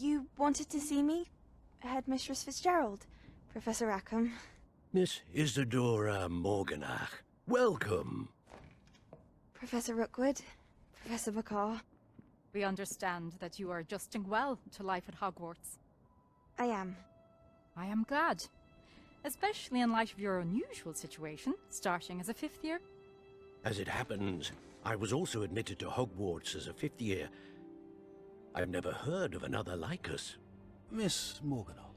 You wanted to see me? Headmistress Fitzgerald, Professor Rackham. Miss Isadora Morganach, welcome. Professor Rookwood, Professor Bakar. We understand that you are adjusting well to life at Hogwarts. I am. I am glad. Especially in light of your unusual situation, starting as a 5th year. As it happens, I was also admitted to Hogwarts as a 5th year. I've never heard of another like us. Miss Morganach,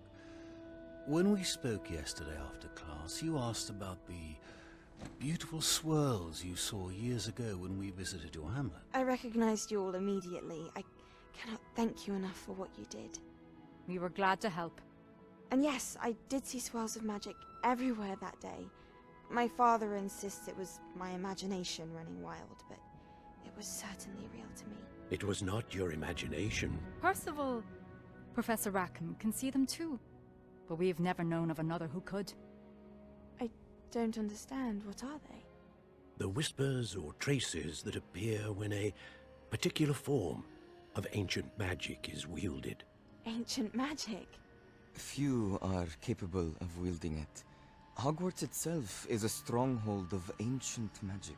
when we spoke yesterday after class, you asked about the beautiful swirls you saw years ago when we visited your hamlet. I recognized you all immediately. I cannot thank you enough for what you did. We were glad to help. And yes, I did see swirls of magic everywhere that day. My father insists it was my imagination running wild, but it was certainly real to me. It was not your imagination. Percival, Professor Rackham can see them too. But we've never known of another who could. I don't understand. What are they? The whispers or traces that appear when a particular form of ancient magic is wielded. Ancient magic? Few are capable of wielding it. Hogwarts itself is a stronghold of ancient magic.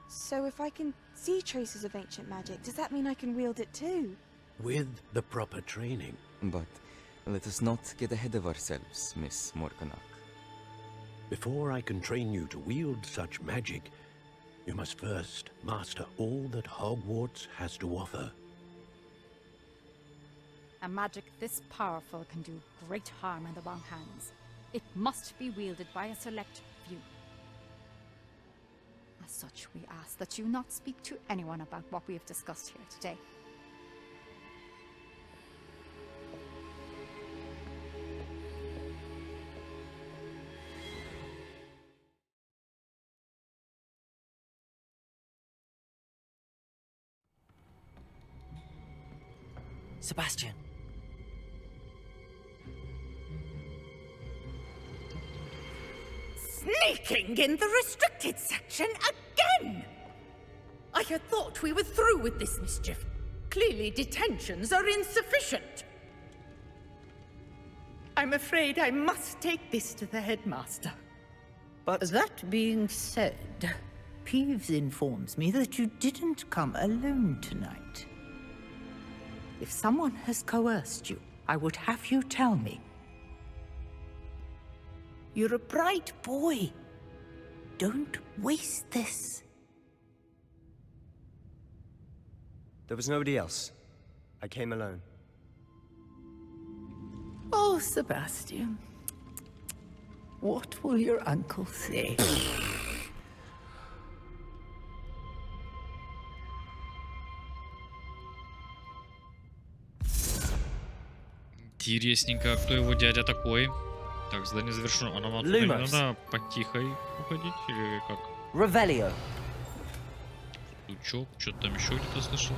So if I can see traces of ancient magic, does that mean I can wield it too? With the proper training. But let us not get ahead of ourselves, Miss Morganach. Before I can train you to wield such magic, you must first master all that Hogwarts has to offer. A magic this powerful can do great harm in the wrong hands. It must be wielded by a select few. As such, we ask that you not speak to anyone about what we have discussed here today. Sebastian. Sneaking in the restricted section again! I had thought we were through with this mischief. Clearly detentions are insufficient. I'm afraid I must take this to the headmaster. But that being said, Peeves informs me that you didn't come alone tonight. If someone has coerced you, I would have you tell me. You're a bright boy. Don't waste this. There was nobody else. I came alone. Oh, Sebastian. What will your uncle say? Интересненько, кто его дядя такой? Так, задание завершено. А нам оттуда не надо потихой уходить или как? Ревелио. Лучок, что-то там еще где-то слышал.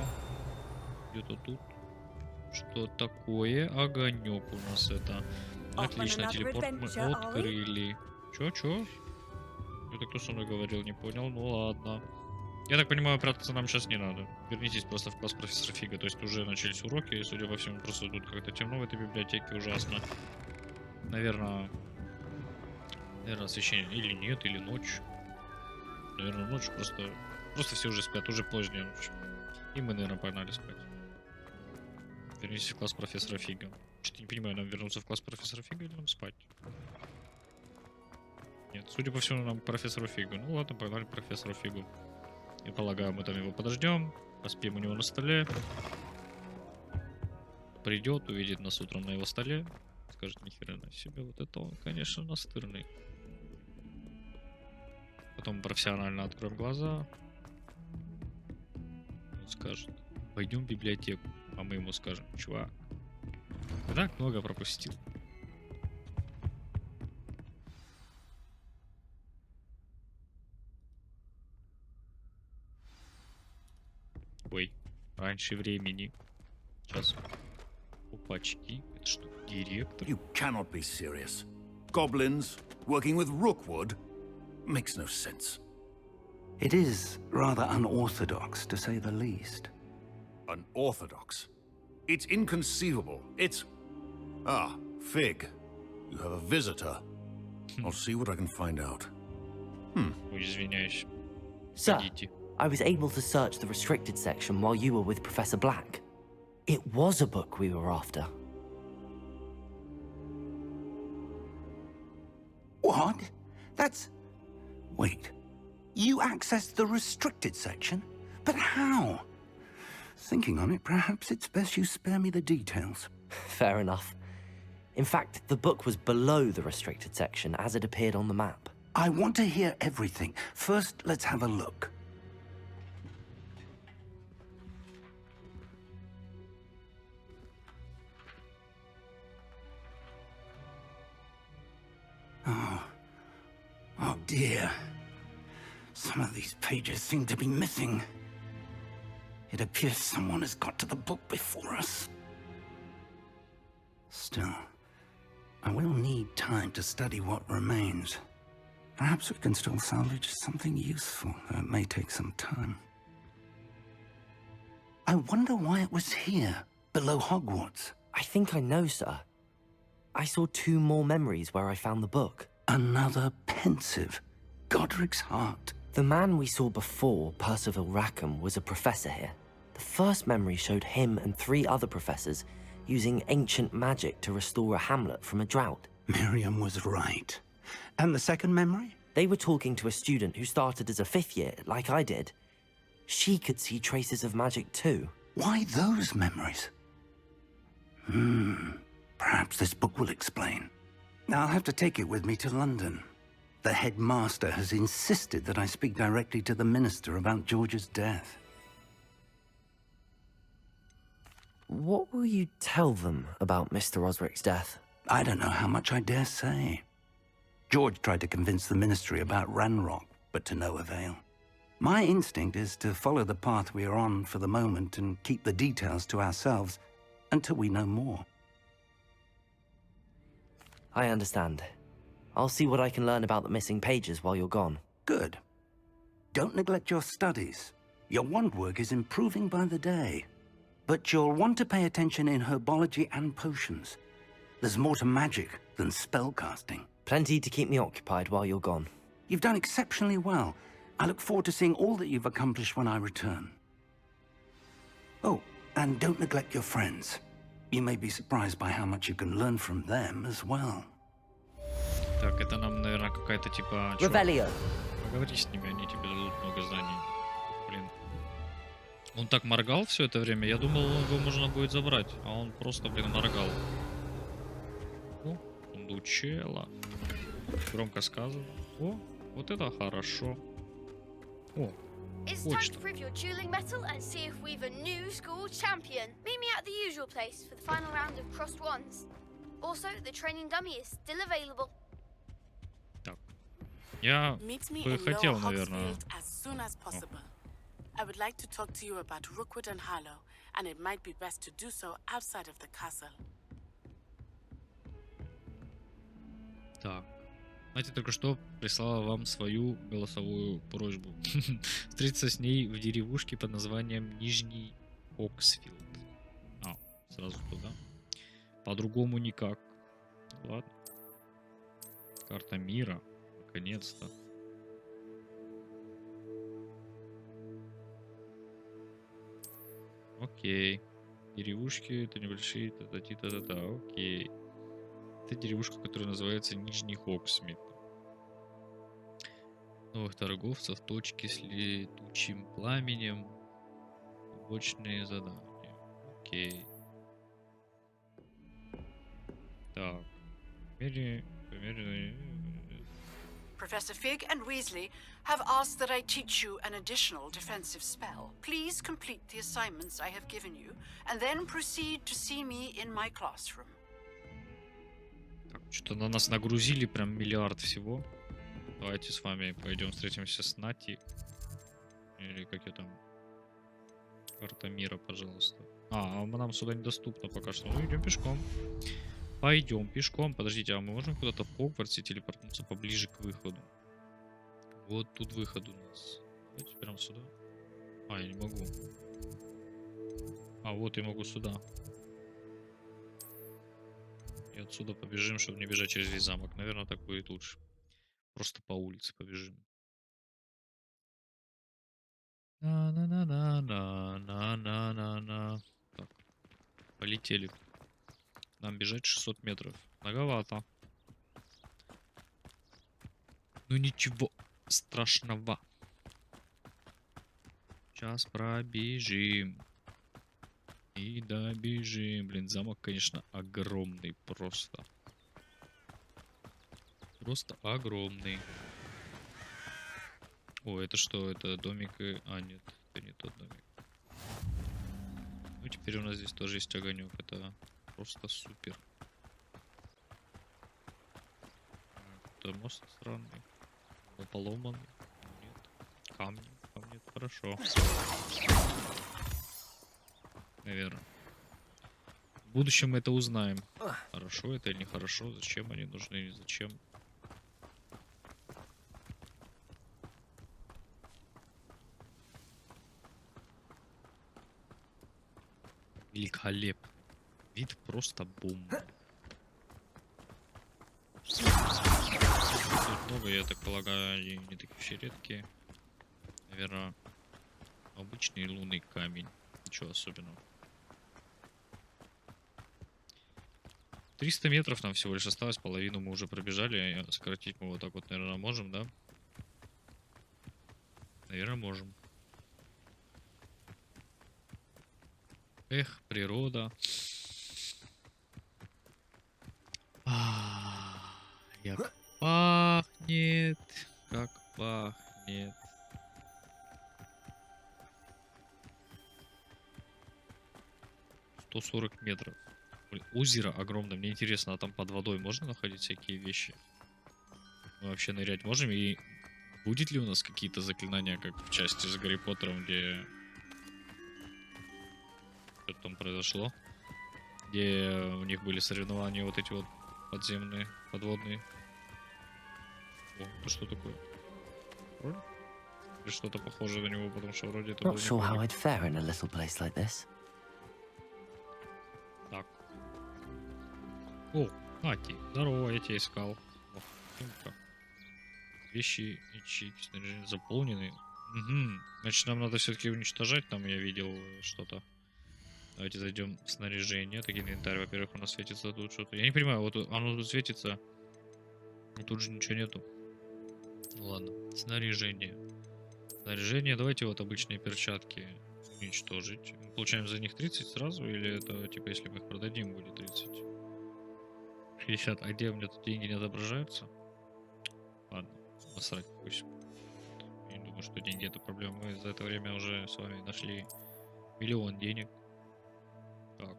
Где-то тут. Что такое? Огонек у нас это. Отлично, телепорт мы открыли. Чё? Это кто со мной говорил, не понял. Ну ладно. Я так понимаю, прятаться нам сейчас не надо. Вернитесь просто в класс профессора Фига. То есть уже начались уроки, и, судя по всему, просто тут как-то темно в этой библиотеке ужасно. Наверное, освещение или нет, или ночь. Наверное, ночь, просто все уже спят, уже поздняя ночь. И мы, наверное, погнали спать. Вернитесь в класс профессора Фига. Что-то не понимаю, нам вернуться в класс профессора Фига или нам спать? Нет, судя по всему, нам к профессору Фигу. Ну ладно, погнали к профессору Фигу. Я полагаю, мы там его подождем, поспим у него на столе. Придет, увидит нас утром на его столе. Скажет, нихера себе, вот это он, конечно, настырный. Потом профессионально откроем глаза. Он скажет, пойдем в библиотеку. А мы ему скажем, чувак, ты так много пропустил. Ой, раньше времени. Сейчас. Опачки. Это что, директор? You cannot be serious. Goblins working with Rookwood makes no sense. It is rather unorthodox, to say the least. Unorthodox? It's inconceivable. It's... Ah, Fig. You have a visitor. I'll see what I can find out. Ой, извиняюсь. Sir, Идите. I was able to search the restricted section while you were with Professor Black. It was a book we were after. What? That's... Wait. You accessed the restricted section? But how? Thinking on it, perhaps it's best you spare me the details. Fair enough. In fact, the book was below the restricted section as it appeared on the map. I want to hear everything. First, let's have a look. dear. Some of these pages seem to be missing. It appears someone has got to the book before us. Still, I will need time to study what remains. Perhaps we can still salvage something useful, though it may take some time. I wonder why it was here, below Hogwarts. I think I know, sir. I saw 2 more memories where I found the book. Another pensive. Godric's heart. The man we saw before, Percival Rackham, was a professor here. The first memory showed him and 3 other professors using ancient magic to restore a hamlet from a drought. Miriam was right. And the second memory? They were talking to a student who started as a 5th year, like I did. She could see traces of magic too. Why those memories? Perhaps this book will explain. I'll have to take it with me to London. The headmaster has insisted that I speak directly to the minister about George's death. What will you tell them about Mr. Osric's death? I don't know how much I dare say. George tried to convince the ministry about Ranrock, but to no avail. My instinct is to follow the path we are on for the moment and keep the details to ourselves until we know more. I understand. I'll see what I can learn about the missing pages while you're gone. Good. Don't neglect your studies. Your wand work is improving by the day. But you'll want to pay attention in herbology and potions. There's more to magic than spellcasting. Plenty to keep me occupied while you're gone. You've done exceptionally well. I look forward to seeing all that you've accomplished when I return. Oh, and don't neglect your friends. You may be surprised by how much you can learn from them as well. Так, это нам, наверное, какая-то типа... Ревелио. Поговори с ними, они тебе дадут много знаний. Блин. Он так моргал все это время, я думал, его можно будет забрать, а он просто, блин, моргал. О, сундучела. Громко сказано. О, вот это хорошо. О, It's time to prove your dueling mettle and see if we've a new school champion. Meet me at the usual place for the final round of crossed wands. Also, the training dummy is still available. Так. Я бы хотел, наверное... As soon as possible. I would like to talk to you about Rookwood and Harlow, and it might be best to do so outside of the castle. Так. Знаете, только что прислала вам свою голосовую просьбу. Встретиться с ней в деревушке под названием Нижний Оксфилд. А, сразу туда. По-другому никак. Ладно. Карта мира. Наконец-то. Окей. Деревушки, это небольшие, та-та-та-та-та, окей. Это деревушка, которая называется Нижний Хоксмит. Новых торговцев, точки с летучим пламенем, побочные задания. Окей. Так. Professor Fig and Weasley have asked that I teach you an additional defensive spell. Please complete the assignments I have given you, and then proceed to see me in my classroom. Так, что-то на нас нагрузили прям миллиард всего. Давайте с вами пойдем встретимся с Нати. Или как я там... Карта мира, пожалуйста. А нам сюда недоступно пока что. Ну, идем пешком. Пойдем пешком. Подождите, а мы можем куда-то в Хогвартсе телепортнуться поближе к выходу? Вот тут выход у нас. Давайте прям сюда. А, я не могу. А, вот я могу сюда. И отсюда побежим, чтобы не бежать через весь замок. Наверное, так будет лучше. Просто по улице побежим. На-на-на-на-на-на-на-на. Так, полетели. Нам бежать 600 метров. Многовато. Ну ничего страшного. Сейчас пробежим. И добежим. Блин, замок, конечно, огромный просто. Просто огромный. О, это что? Это домик? А, нет, это не тот домик. Ну, теперь у нас здесь тоже есть огонек. Это просто супер. Это мост странный. Поломан. Нет. Камни. Камни. Хорошо. Наверное. В будущем мы это узнаем. Хорошо это или нехорошо. Зачем они нужны или зачем. Великолепно. Вид просто бомба. Тут много, я так полагаю, они не такие все редкие. Наверное, обычный лунный камень. Ничего особенного. 300 метров нам всего лишь осталось. Половину мы уже пробежали. Сократить мы вот так вот, наверное, можем, да? Наверное, можем. Эх, природа. Как пахнет. Как пахнет. «140 метров. Блин, озеро огромное. Мне интересно, а там под водой можно находить всякие вещи? Мы вообще нырять можем? И будет ли у нас какие-то заклинания, как в части с Гарри Поттером, где... Что там произошло? Где у них были соревнования вот эти вот подземные, подводные. О, это что такое? Кролик? Или что-то похожее на него, потому что вроде это Not был не sure how кролик. I'd fare in a little place like this. Так. О, Нати, здорово, я тебя искал. О, сумка. Вещи, ячейки, снаряжение заполнены. Угу. Значит, нам надо все-таки уничтожать. Там я видел что-то. Давайте зайдем в снаряжение. Так, инвентарь, во-первых, у нас светится тут что-то. Я не понимаю, вот оно тут светится. Но тут же ничего нету. Ладно, снаряжение. Снаряжение, давайте вот обычные перчатки уничтожить. Мы получаем за них 30 сразу, или это, типа, если мы их продадим, будет 30? 60. А где у меня тут деньги не отображаются? Ладно, насрать пусть. Я не думаю, что деньги это проблема. Мы за это время уже с вами нашли миллион денег. Так.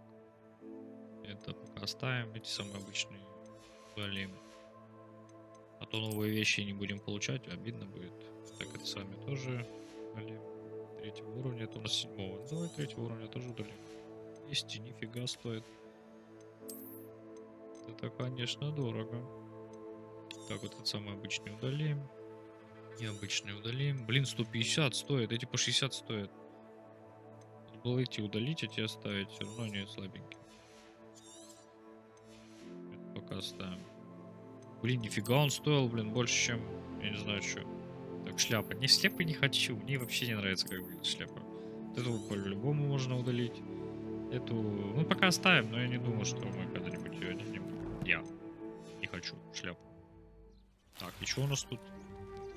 Это пока оставим. Эти самые обычные удалим. А то новые вещи не будем получать, обидно будет. Так, это с вами тоже удалим. 3-го уровня, это у нас 7-го. Давай 3-го уровня тоже удалим. 200 нифига стоит. Это, конечно, дорого. Так, вот этот самый обычный удалим. И обычный удалим. Блин, 150 стоит. Эти по 60 стоят. Надо было эти удалить, а те оставить. Все равно они слабенькие. Это пока оставим. Блин, нифига он стоил, блин, больше, чем... Я не знаю, что. Так, шляпа. Не, шляпы не хочу. Мне вообще не нравится, как выглядит шляпа. Вот эту по-любому можно удалить. Эту... Ну, пока оставим, но я не думаю, что мы когда-нибудь ее оденем. Я не хочу шляпу. Так, и что у нас тут?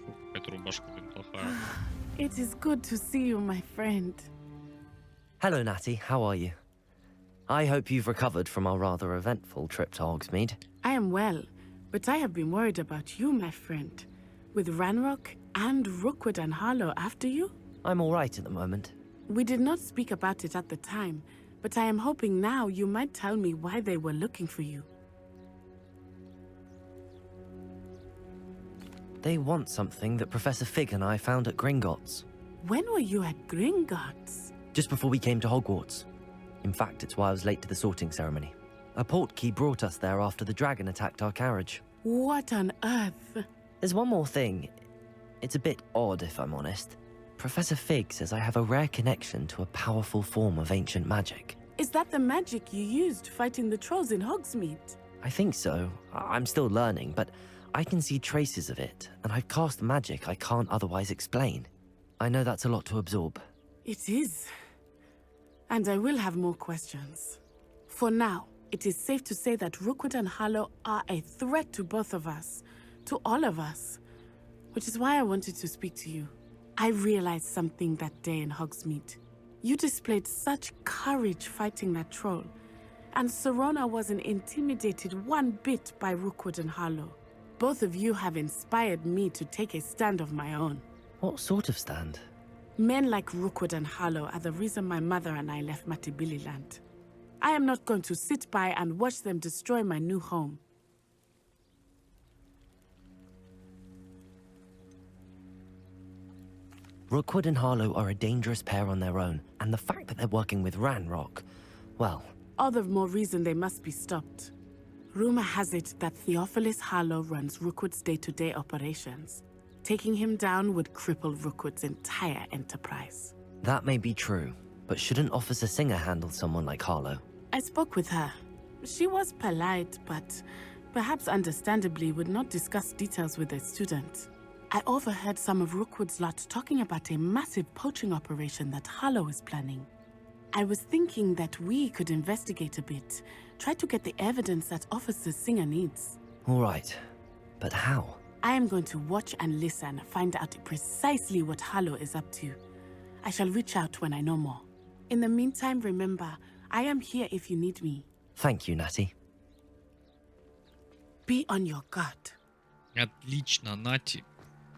Фу, какая-то рубашка, блин, плохая. It is good to see you, my friend. Hello, Natty. How are you? I hope you've recovered from our rather eventful trip to Hogsmeade. I am well, but I have been worried about you, my friend. With Ranrock and Rookwood and Harlow after you? I'm all right at the moment. We did not speak about it at the time, but I am hoping now you might tell me why they were looking for you. They want something that Professor Fig and I found at Gringotts. When were you at Gringotts? Just before we came to Hogwarts. In fact, it's why I was late to the sorting ceremony. A portkey brought us there after the dragon attacked our carriage. What on earth? There's one more thing. It's a bit odd, if I'm honest. Professor Fig says I have a rare connection to a powerful form of ancient magic. Is that the magic you used fighting the trolls in Hogsmeade? I think so. I'm still learning, but I can see traces of it, and I've cast magic I can't otherwise explain. I know that's a lot to absorb. It is. And I will have more questions. For now, it is safe to say that Rookwood and Harlow are a threat to both of us. To all of us. Which is why I wanted to speak to you. I realized something that day in Hogsmeade. You displayed such courage fighting that troll. And Serona wasn't intimidated one bit by Rookwood and Harlow. Both of you have inspired me to take a stand of my own. What sort of stand? Men like Rookwood and Harlow are the reason my mother and I left Matibili land. I am not going to sit by and watch them destroy my new home. Rookwood and Harlow are a dangerous pair on their own, and the fact that they're working with Ranrock, well... All the more reason they must be stopped. Rumor has it that Theophilus Harlow runs Rookwood's day-to-day operations. Taking him down would cripple Rookwood's entire enterprise. That may be true, but shouldn't Officer Singer handle someone like Harlow? I spoke with her. She was polite, but perhaps understandably would not discuss details with a student. I overheard some of Rookwood's lot talking about a massive poaching operation that Harlow is planning. I was thinking that we could investigate a bit, try to get the evidence that Officer Singer needs. All right, but how? I am going to watch and listen, find out precisely what Harlow is up to. I shall reach out when I know more. In the meantime, remember, I am here if you need me. Thank you, Natty. Be on your guard. Отлично, Нати.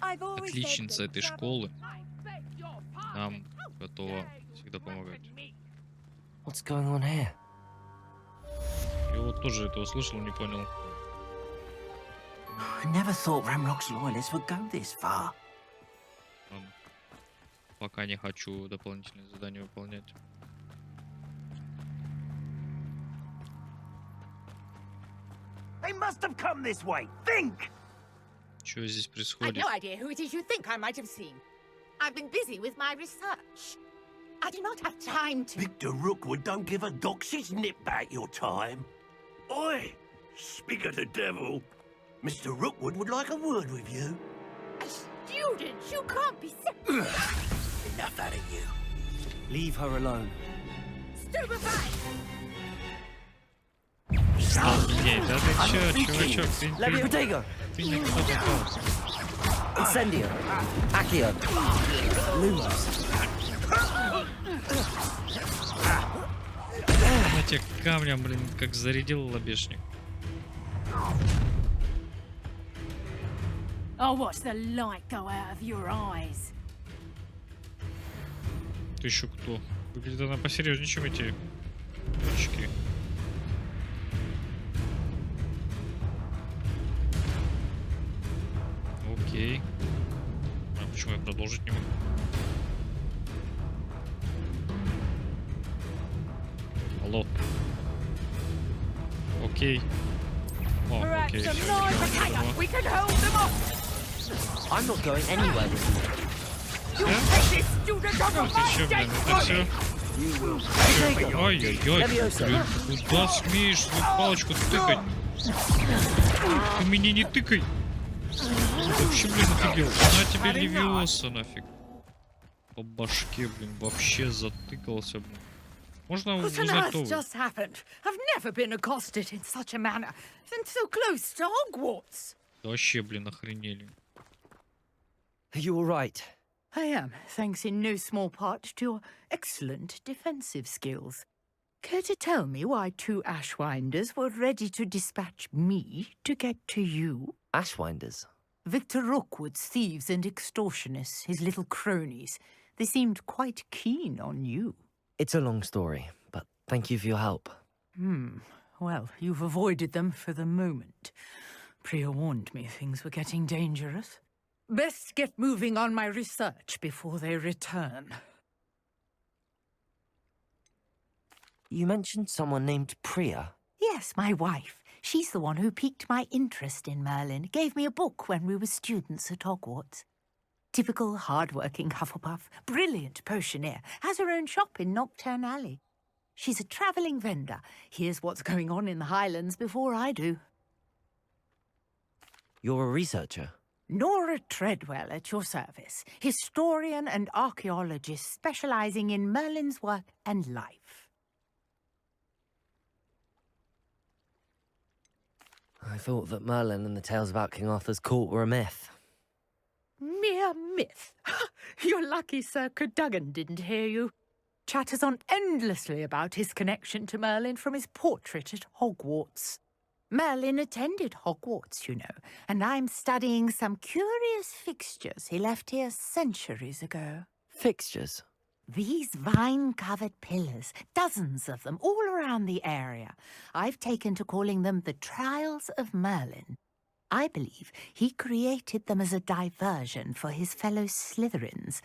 Отличница этой школы. Нам готова всегда помогать. What's going on here? Я вот тоже это услышал, не понял. I never thought Ranrock's loyalists would go this far. Ладно. Пока не хочу дополнительные задания выполнять. They must have come this way. Think! Что здесь I've происходит? no idea who it is you think I might have seen. I've been busy with my research. I do not have time to... Victor Rookwood don't give a doxy's nip back your time. Oi! Speak of the devil. Mr. Rookwood would like a word with you. A student? You can't be... Enough out of you. Leave her alone. Stupefied! Охренеть, да ты чё, чувачок, ты никуда не попался. Incendio. Accio. Lumos. На тебя камнем, блин, как зарядил лобешник. I'll watch the light go out of your eyes. Ты еще кто? Выглядит она посерьезнее, чем эти очки. Окей. А почему я продолжить не могу? Алло. Окей. О, окей. I'm not going anywhere with you. Ты чё, блин, это все? Ой-ой-ой, блин, куда смеешь свою палочку тыкать? Ты меня не тыкай! Ты вообще, блин, офигел? На тебе левиоса нафиг. По башке, блин, вообще затыкался, блин. Можно узнать, кто вы? Just happened. I've never been accosted in such a manner, and so close to Hogwarts. Да вообще, блин, охренели. Are you all right? I am, thanks in no small part to your excellent defensive skills. Care to tell me why two Ashwinders were ready to dispatch me to get to you? Ashwinders? Victor Rookwood's thieves and extortionists, his little cronies. They seemed quite keen on you. It's a long story, but thank you for your help. Well, you've avoided them for the moment. Priya warned me things were getting dangerous. Best get moving on my research before they return. You mentioned someone named Priya. Yes, my wife. She's the one who piqued my interest in Merlin, gave me a book when we were students at Hogwarts. Typical hard-working Hufflepuff, brilliant potioneer, has her own shop in Nocturne Alley. She's a travelling vendor, hears what's going on in the Highlands before I do. You're a researcher? Nora Treadwell at your service, historian and archaeologist specialising in Merlin's work and life. I thought that Merlin and the tales about King Arthur's court were a myth. Mere myth. You're lucky Sir Cadogan didn't hear you. Chatters on endlessly about his connection to Merlin from his portrait at Hogwarts. Merlin attended Hogwarts, you know, and I'm studying some curious fixtures he left here centuries ago. Fixtures? These vine-covered pillars, dozens of them, all around the area. I've taken to calling them the Trials of Merlin. I believe he created them as a diversion for his fellow Slytherins.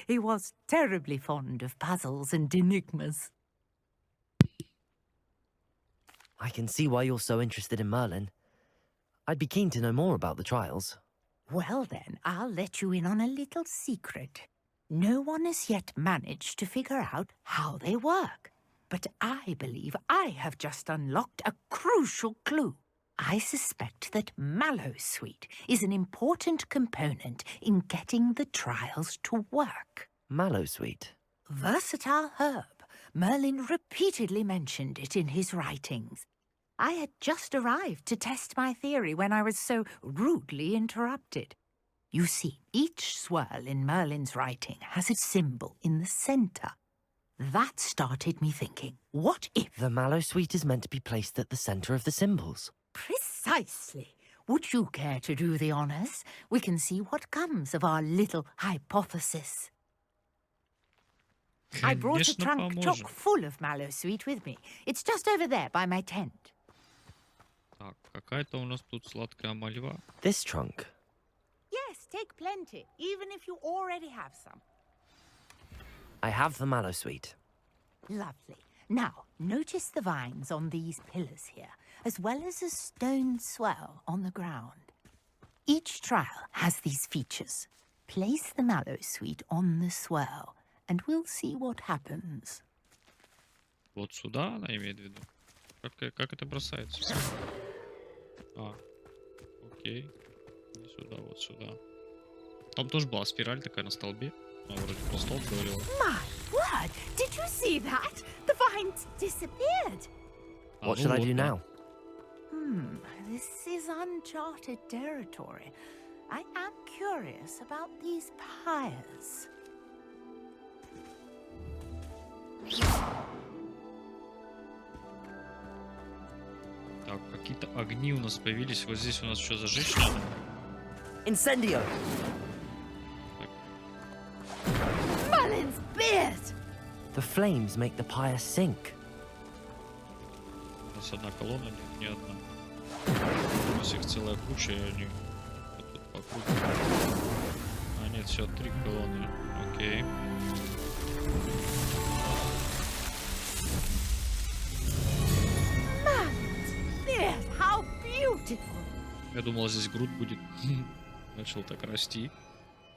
He was terribly fond of puzzles and enigmas. I can see why you're so interested in Merlin. I'd be keen to know more about the trials. Well then, I'll let you in on a little secret. No one has yet managed to figure out how they work. But I believe I have just unlocked a crucial clue. I suspect that Mallowsweet is an important component in getting the trials to work. Mallowsweet? Versatile herb. Merlin repeatedly mentioned it in his writings. I had just arrived to test my theory when I was so rudely interrupted. You see, each swirl in Merlin's writing has a symbol in the center. That started me thinking, what if... The Mallowsweet is meant to be placed at the center of the symbols. Precisely. Would you care to do the honors? We can see what comes of our little hypothesis. I brought a trunk chock full of Mallowsweet with me. It's just over there by my tent. Так, какая-то у нас тут сладкая мальва. This trunk? Yes, take plenty, even if you already have some. I have the Mallowsweet. Lovely. Now, notice the vines on these pillars here, as well as a stone swell on the ground. Each trial has these features. Place the Mallowsweet on the swell, and we'll see what happens. Вот сюда она имеет в виду? Как это бросается? А, окей. Не сюда, вот сюда. Там тоже была спираль такая на столбе. Она вроде про столб говорила. My word! Did you see that? The vines disappeared. What should I do now? This is uncharted territory. I am curious about these pyres. Так, какие-то огни у нас появились. Вот здесь у нас что, зажечь надо? Incendio! Merlin's beard! The flames make the pyre sink. У нас одна колонна, нет, не одна. У нас их целая куча, и они вот тут по кругу. А нет, все, 3 колонны. Окей. How beautiful! Я думал, здесь груд будет. Начал так расти.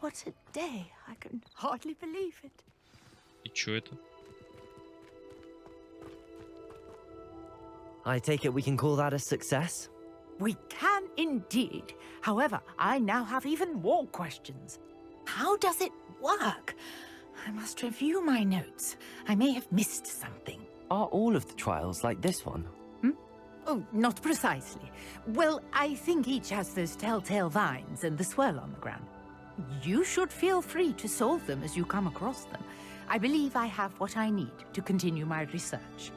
What a day! I can hardly believe it. И чё это? I take it we can call that a success? We can indeed. However, I now have even more questions. How does it work? I must review my notes. I may have missed something. Are all of the trials like this one? Oh, not precisely. Well, I think each has those telltale vines and the swirl on the ground. You should feel free to solve them as you come across them. I believe I have what I need to continue my research.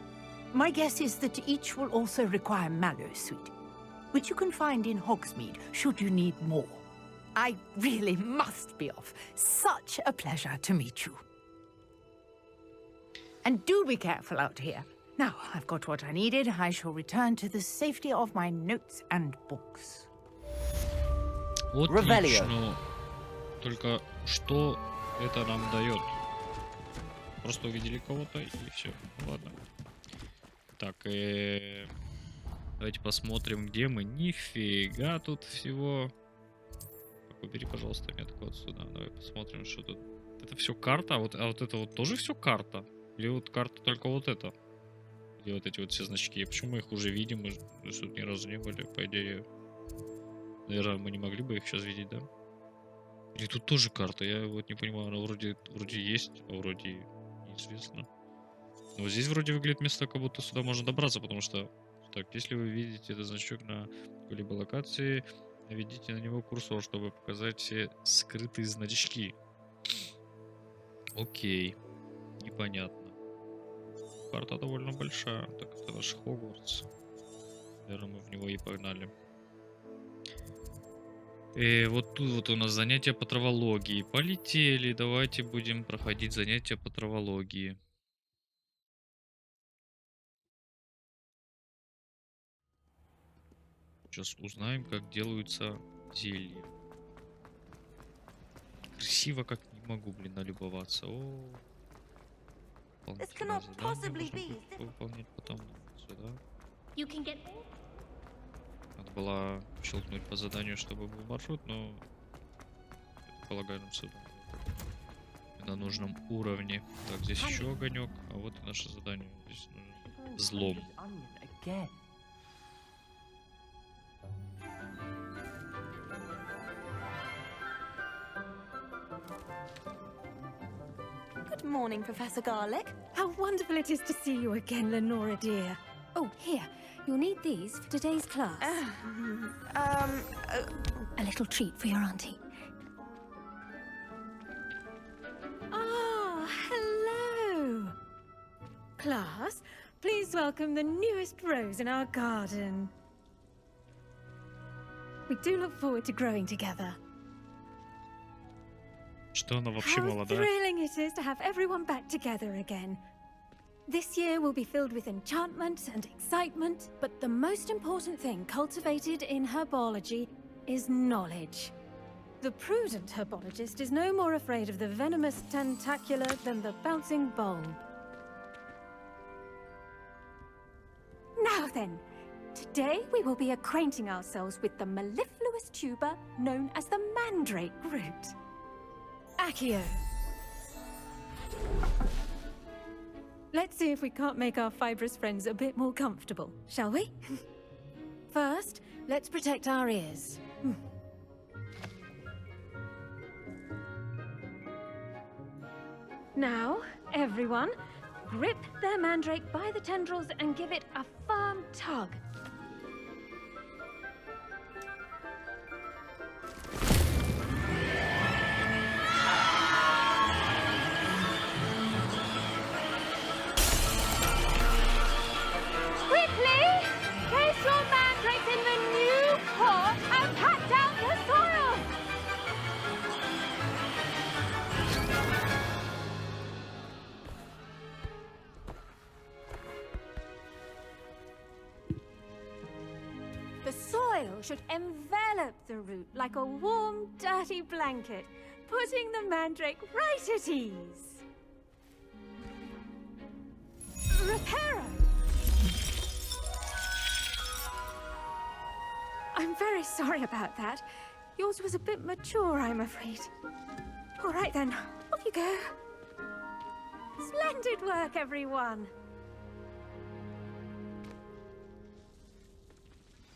My guess is that each will also require Mallowsweet, which you can find in Hogsmeade should you need more. I really must be off. Such a pleasure to meet you. And do be careful out here. Now, I've got what I needed. I shall return to the safety of my notes and books. Отлично. Только что это нам дает? Просто увидели кого-то и все. Ладно. Так, давайте посмотрим, где мы. Нифига тут всего. Так, убери, пожалуйста, метку отсюда. Давай посмотрим, что тут. Это все карта, а вот это вот тоже все карта? Или вот карта только вот это? Где вот эти вот все значки? Почему мы их уже видим? Мы тут ни разу не были, по идее. Наверное, мы не могли бы их сейчас видеть, да? Или тут тоже карта? Я вот не понимаю, она вроде есть, а вроде неизвестно. Но вот здесь вроде выглядит место, как будто сюда можно добраться, потому что... Так, если вы видите этот значок на какой-либо локации, наведите на него курсор, чтобы показать все скрытые значки. Окей. Непонятно. Карта довольно большая. Так, это наш Хогвартс. Наверное, мы в него и погнали. И вот тут вот у нас занятия по травологии. Полетели. Давайте будем проходить занятия по травологии. Сейчас узнаем, как делаются зелья. Красиво как не могу, блин, налюбоваться. О, дополнительное задание можно выполнять потом сюда. Надо было щелкнуть по заданию, чтобы был маршрут, но я полагаю, нам сюда на нужном уровне. Так, здесь еще огонек, а вот и наше задание. Здесь нужен взлом. Good morning, Professor Garlic. How wonderful it is to see you again, Lenora dear. Oh, here. You'll need these for today's class. A little treat for your auntie. Ah, hello. Class, please welcome the newest rose in our garden. We do look forward to growing together. Что она вообще How молодая? thrilling it is to have everyone back together again. This year will be filled with enchantment and excitement, but the most important thing cultivated in herbology is knowledge. The prudent herbologist is no more afraid of the venomous tentacular than the bouncing bulb. Now then, today we will be acquainting ourselves with the mellifluous tuber known as the mandrake root. Accio. Let's see if we can't make our fibrous friends a bit more comfortable, shall we? First, let's protect our ears. Now, everyone, grip their mandrake by the tendrils and give it a firm tug. Quickly! Place your mandrakes in the new pot and pat down the soil! The soil should envelop the root like a warm, dirty blanket, putting the mandrake right at ease. Reparo! I'm very sorry about that. Yours was a bit mature, I'm afraid. All right then, off you go. Splendid work, everyone.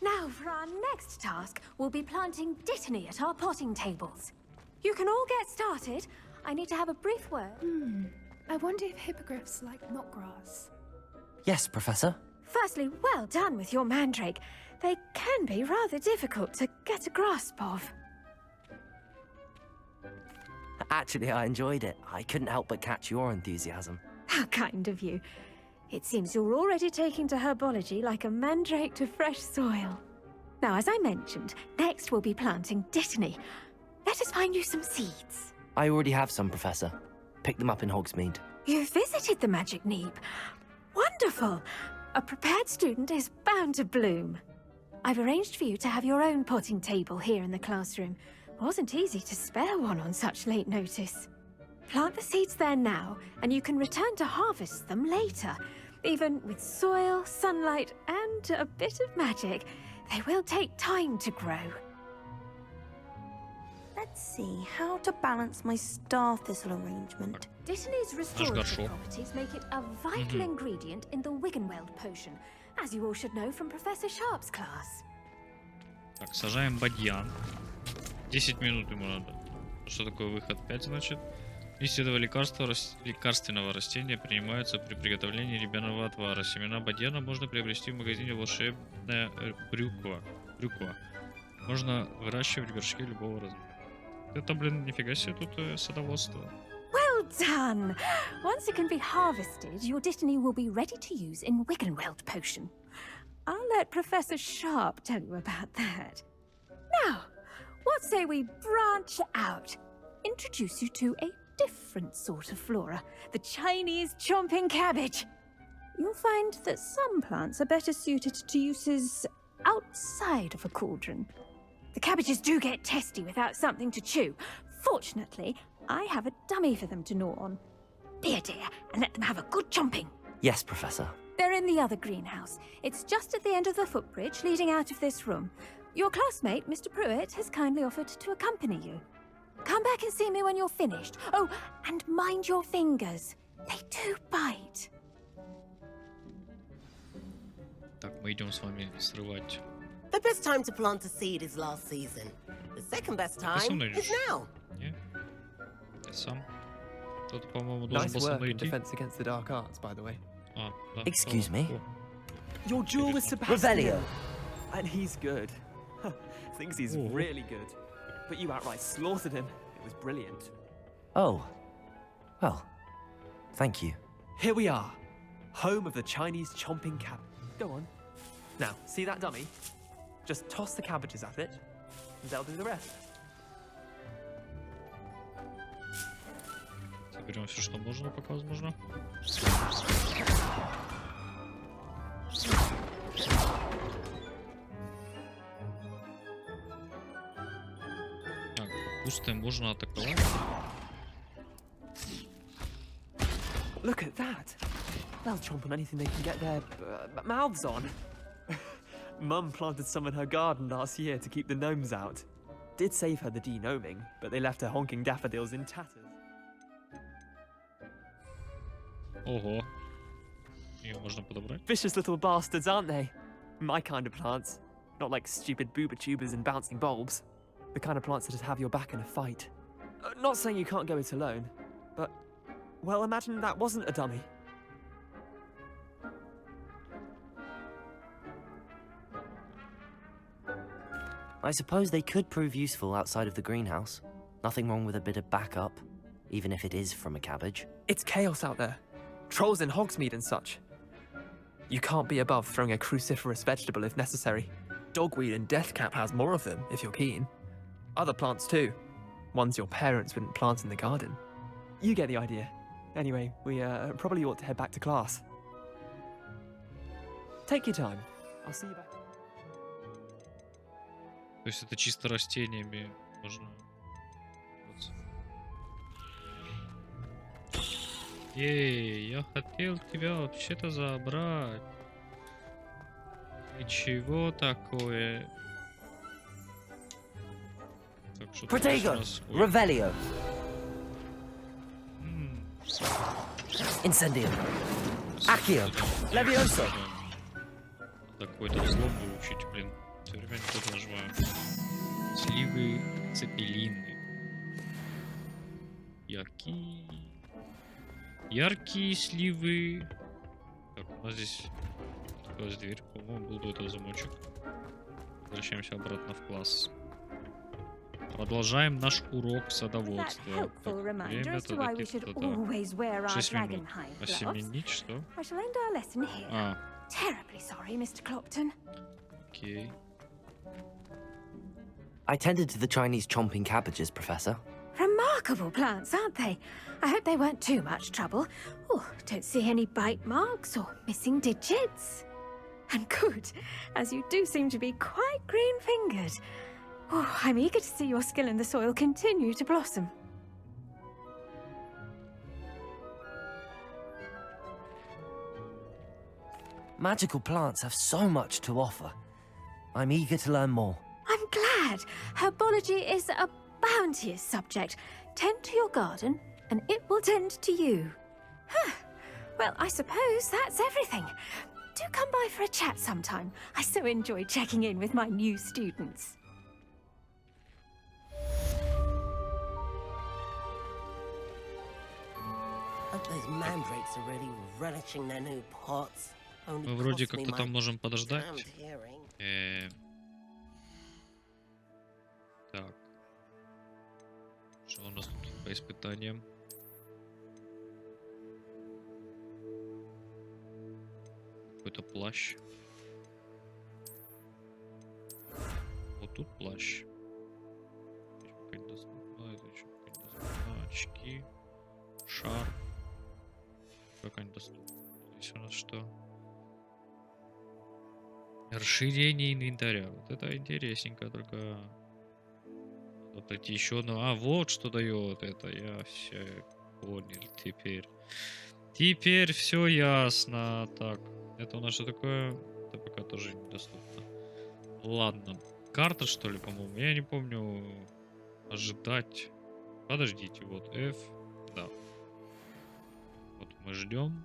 Now, for our next task, we'll be planting dittany at our potting tables. You can all get started. I need to have a brief word. I wonder if hippogriffs like knotgrass. Yes, Professor. Firstly, well done with your mandrake. They can be rather difficult to get a grasp of. Actually, I enjoyed it. I couldn't help but catch your enthusiasm. How kind of you. It seems you're already taking to herbology like a mandrake to fresh soil. Now, as I mentioned, next we'll be planting dittany. Let us find you some seeds. I already have some, Professor. Picked them up in Hogsmeade. You visited the Magic Neep. Wonderful! A prepared student is bound to bloom. I've arranged for you to have your own potting table here in the classroom. Wasn't easy to spare one on such late notice. Plant the seeds there now, and you can return to harvest them later. Even with soil, sunlight, and a bit of magic, they will take time to grow. Let's see how to balance my star thistle arrangement. Dittany's restorative properties make it a vital ingredient in the Wiggenweld potion, as you all should know from Professor Sharp's class. Так, сажаем бадьян. 10 минут ему надо. Что такое выход 5, значит? Листья этого лекарственного растения принимаются при приготовлении рябинового отвара. Семена бадьяна можно приобрести в магазине «Волшебная брюква». Можно выращивать в горшке любого размера. Это, блин, нифига себе тут садоводство. Well done! Once it can be harvested, your dittany will be ready to use in Wiggenweld potion. I'll let Professor Sharp tell you about that. Now, what say we branch out? Introduce you to a different sort of flora, the Chinese chomping cabbage. You'll find that some plants are better suited to uses outside of a cauldron. The cabbages do get testy without something to chew. Fortunately, I have a dummy for them to gnaw on. Be a dear and let them have a good chomping. Yes, Professor. They're in the other greenhouse. It's just at the end of the footbridge leading out of this room. Your classmate, Mr. Pruitt, has kindly offered to accompany you. Come back and see me when you're finished. Oh, and mind your fingers. They do bite. Так, мы идем с вами срывать. The best time to plant a seed is last season. The second best time is now. Не? Ты сам? Кто-то, по-моему, должен Nice был со work мной in идти. defense against the dark arts, by the way. А, да. Excuse me? Your duel with Sebastian. Revelio. And he's good. Thinks he's really good. But you outright slaughtered him. It was brilliant. Oh. Well, thank you. Here we are. Home of the Chinese chomping cabbage. Go on. Now, see that dummy? Just toss the cabbages at it, and they'll do the rest. Заберем все, что можно, пока возможно. Так, капустой можно атаковать. Look at that. They'll chomp on anything they can get their mouths on. Mum planted some in her garden last year to keep the gnomes out. Did save her the de-gnoming, but they left her honking daffodils in tatters. Ого. Ее можно подобрать. Vicious little bastards, aren't they? My kind of plants. Not like stupid booba tubers and bouncing bulbs. The kind of plants that just have your back in a fight. Not saying you can't go it alone, but... Well, imagine that wasn't a dummy. I suppose they could prove useful outside of the greenhouse. Nothing wrong with a bit of backup, even if it is from a cabbage. It's chaos out there. Trolls in Hogsmeade and such. You can't be above throwing a cruciferous vegetable if necessary. Dogweed and deathcap has more of them, if you're keen. Other plants too. Ones your parents wouldn't plant in the garden. You get the idea. Anyway, we probably ought to head back to class. Take your time. I'll see you back. То есть это чисто растениями можно... Эй, я хотел тебя вообще-то забрать. И чего такое? Так, что Protego! Revelio! Incendio! Accio! Levioso! Такой-то взлом выучить, блин. Все время не тут нажимаю. Сливы цепелины. Яркие сливы. Так, у нас здесь открылась дверь. По-моему, был до этого замочек. Возвращаемся обратно в класс. Продолжаем наш урок садоводства. Так, время туда 6 минут. Осеменить, что? А. Terribly sorry, Mr. Clopton. Окей. I tended to the Chinese chomping cabbages, Professor. Remarkable plants, aren't they? I hope they weren't too much trouble. Oh, don't see any bite marks or missing digits. And good, as you do seem to be quite green-fingered. Oh, I'm eager to see your skill in the soil continue to blossom. Magical plants have so much to offer. I'm eager to learn more. I'm glad. Herbology is a bounteous subject. Tend to your garden, and it will tend to you. Huh. Well, I suppose that's everything. Do come by for a chat sometime. I so enjoy checking in with my new students. Hope those mandrakes are really relishing their new pots. Мы вроде как-то там можем подождать. Так. Что у нас тут по испытаниям? Какой-то плащ. Вот тут плащ. Очки. Шар. Как они доступны? Здесь у нас что? Расширение инвентаря. Вот это интересненько, только... Вот эти еще... А, вот что дает это. Я все понял теперь. Теперь все ясно. Так, это у нас что такое? Это пока тоже недоступно. Ладно. Карта, что ли, по-моему? Я не помню. Ожидать. Подождите, вот F. Да. Вот мы ждем.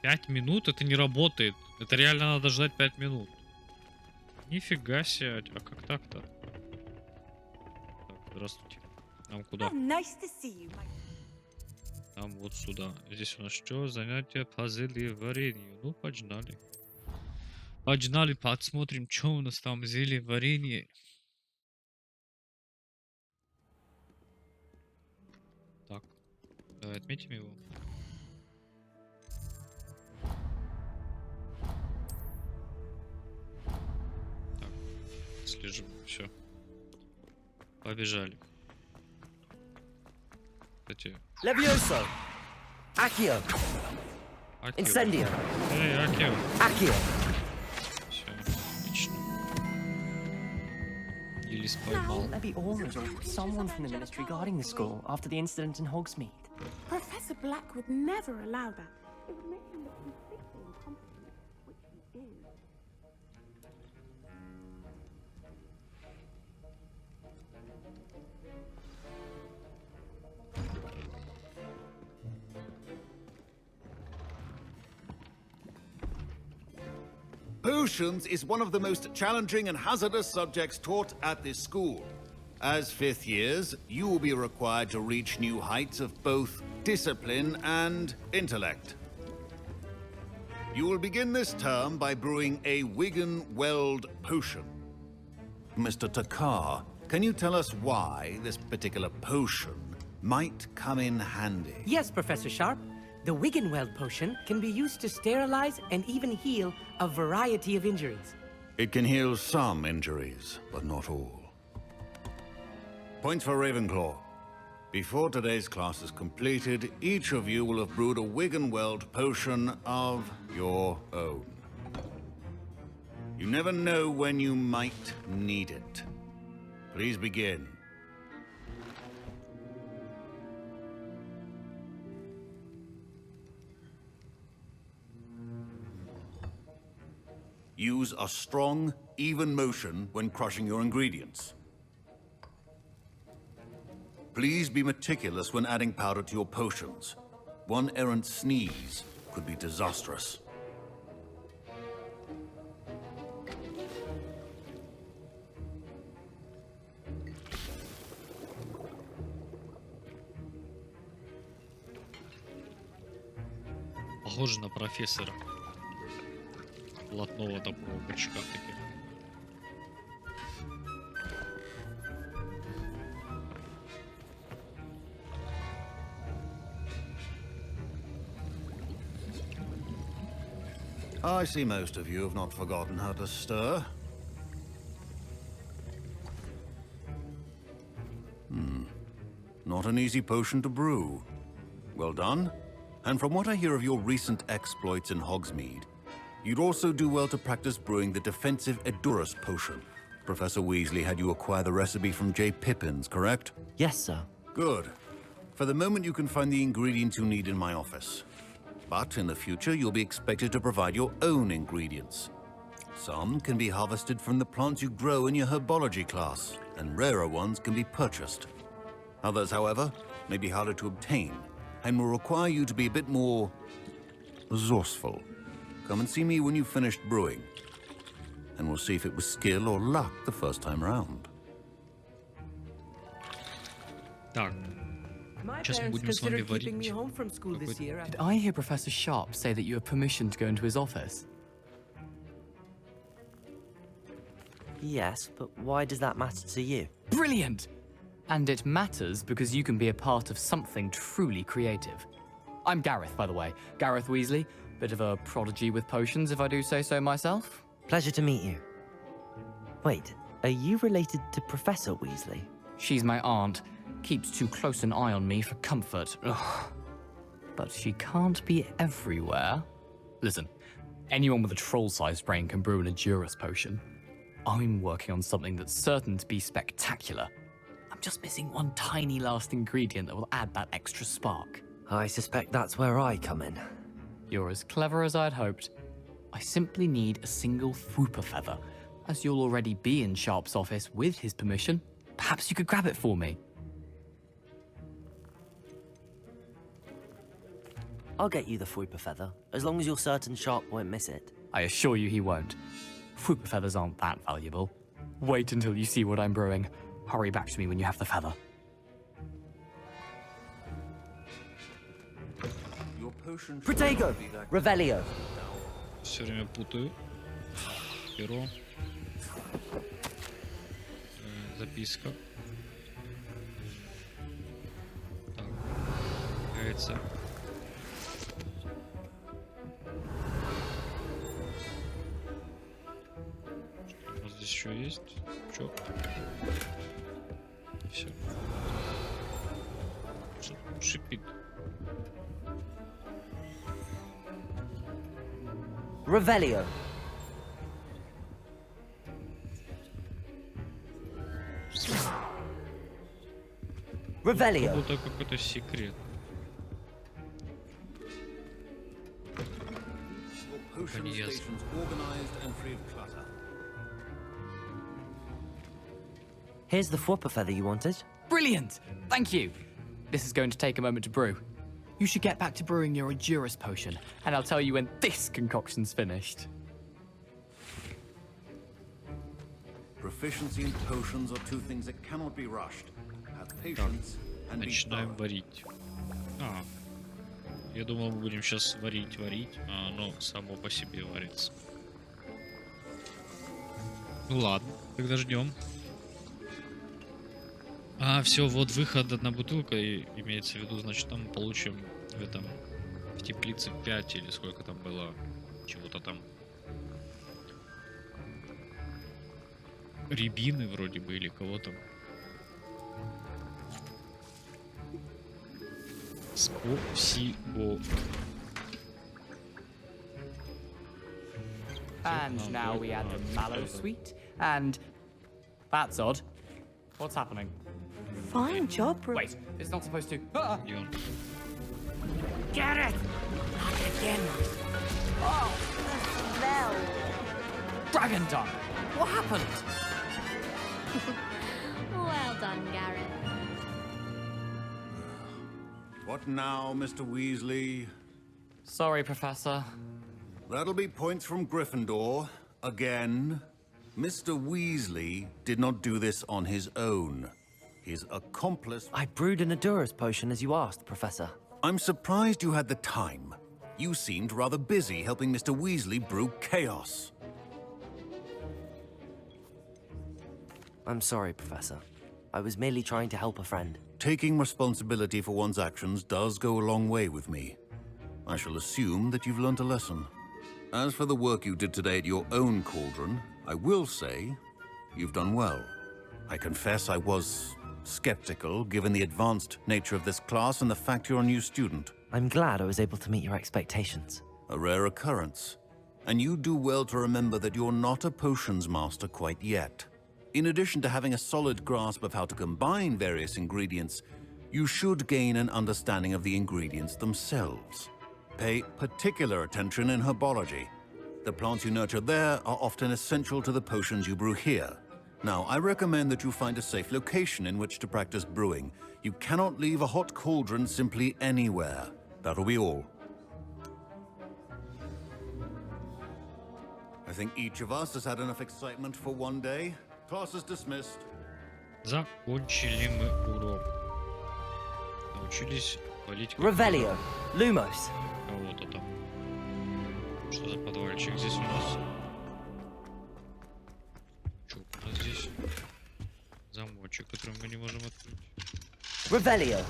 5 минут? Это не работает. Это реально надо ждать 5 минут. Нифига себе. А как так-то? Так, здравствуйте. Нам куда? Нам вот сюда. Здесь у нас что? Занятие по зельеварению. Ну, погнали. Погнали, посмотрим, что у нас там зельеварение. Так, давай отметим его. Так, слежим, все. Побежали. Кстати. Levioso! Accio! Incendio! Эй, Акио! Accio! Все, отлично. Или споймал. Maybe Ormond or someone from the ministry guarding the school after the incident in Hogsmeade. Professor Black would never allow that. It would make him look completely incompetent, which he is. Potions is one of the most challenging and hazardous subjects taught at this school. As fifth years, you will be required to reach new heights of both discipline and intellect. You will begin this term by brewing a Wigan-Weld potion. Mr. Takar, can you tell us why this particular potion might come in handy? Yes, Professor Sharp. The Wigan-Weld potion can be used to sterilize and even heal a variety of injuries. It can heal some injuries, but not all. Points for Ravenclaw. Before today's class is completed, each of you will have brewed a Wigan-Weld potion of your own. You never know when you might need it. Please begin. Use a strong, even motion when crushing your ingredients. Please be meticulous when adding powder to your potions. One errant sneeze could be disastrous. Похоже на профессора. Блатного такого в очках таких. I see most of you have not forgotten how to stir. Not an easy potion to brew. Well done. And from what I hear of your recent exploits in Hogsmeade, you'd also do well to practice brewing the defensive Edurus potion. Professor Weasley had you acquire the recipe from J. Pippins, correct? Yes, sir. Good. For the moment, you can find the ingredients you need in my office. But in the future, you'll be expected to provide your own ingredients. Some can be harvested from the plants you grow in your herbology class, and rarer ones can be purchased. Others, however, may be harder to obtain, and will require you to be a bit more resourceful. Come and see me when you've finished brewing, and we'll see if it was skill or luck the first time round. Так. Сейчас мы будем с вами варить. Did I hear Professor Sharp say that you have permission to go into his office? Yes, but why does that matter to you? Brilliant! And it matters because you can be a part of something truly creative. I'm Gareth, by the way. Gareth Weasley. Bit of a prodigy with potions, if I do say so myself. Pleasure to meet you. Wait, are you related to Professor Weasley? She's my aunt. Keeps too close an eye on me for comfort. Ugh. But she can't be everywhere. Listen, Anyone with a troll-sized brain can brew an Endurus potion. I'm working on something that's certain to be spectacular. I'm just missing one tiny last ingredient that will add that extra spark. I suspect that's where I come in. You're as clever as I'd hoped. I simply need a single Fwooper feather. As you'll already be in Sharp's office with his permission, perhaps you could grab it for me. I'll get you the Fwooper feather, as long as you're certain Sharp won't miss it. I assure you he won't. Fwooper feathers aren't that valuable. Wait until you see what I'm brewing. Hurry back to me when you have the feather. Protego! Revelio! Все время путаю. Перо. Записка. Так. Яйца. Что у нас здесь еще есть? Чё? Все. Что шипит? Revelio. Revelio. Будто какой-то секрет. Stations organized and free of clutter. Here's the Fwooper feather you wanted. Brilliant! Thank you! This is going to take a moment to brew. You should get back to brewing your Endurus potion, and I'll tell you when this concoction's finished. Proficiency in potions are two things that cannot be rushed. Have patience and be Начинаем thorough. варить. Я думал, мы будем сейчас варить, а оно само по себе варится. Ну ладно, тогда ждем. Все, вот выход, одна бутылка, и имеется в виду, значит, там мы получим в теплице 5 или сколько там было, чего-то там. Рябины вроде бы, или кого-то. Спасибо. And now we add the mallow sweet, and... That's odd. What's happening? Fine job, Wait, it's not supposed to... Get it! Not again. Oh, the smell. Dragon Dung! What happened? Well done, Garrett. What now, Mr. Weasley? Sorry, Professor. That'll be points from Gryffindor. Again. Mr. Weasley did not do this on his own. His accomplice... I brewed an Endurus potion as you asked, Professor. I'm surprised you had the time. You seemed rather busy helping Mr. Weasley brew chaos. I'm sorry, Professor. I was merely trying to help a friend. Taking responsibility for one's actions does go a long way with me. I shall assume that you've learnt a lesson. As for the work you did today at your own cauldron, I will say you've done well. I confess I was skeptical, given the advanced nature of this class and the fact you're a new student. I'm glad I was able to meet your expectations. A rare occurrence. And you do well to remember that you're not a potions master quite yet. In addition to having a solid grasp of how to combine various ingredients, you should gain an understanding of the ingredients themselves. Pay particular attention in herbology. The plants you nurture there are often essential to the potions you brew here. Now, I recommend that you find a safe location in which to practice brewing. You cannot leave a hot cauldron simply anywhere. That'll be all. I think each of us has had enough excitement for one day. Class is dismissed. Закончили мы урок. Научились валить... Revelio. Lumos. Кого-то там. Что за подвальчик здесь у нас? Что у нас здесь? Замочек, который мы не можем открыть. Revelio.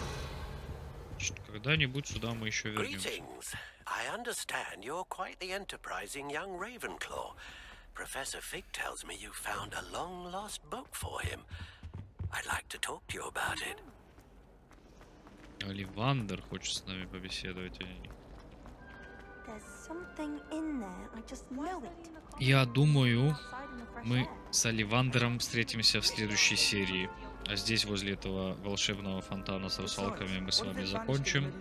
Когда-нибудь сюда мы еще вернемся. Greetings. I understand you're quite the enterprising young Ravenclaw. Professor Fig tells me you found a long-lost book for him. I'd like to talk to you about it. Оливандер хочет с нами побеседовать, или нет? Я думаю, мы с Оливандером встретимся в следующей серии. А здесь, возле этого волшебного фонтана с русалками, мы с вами закончим.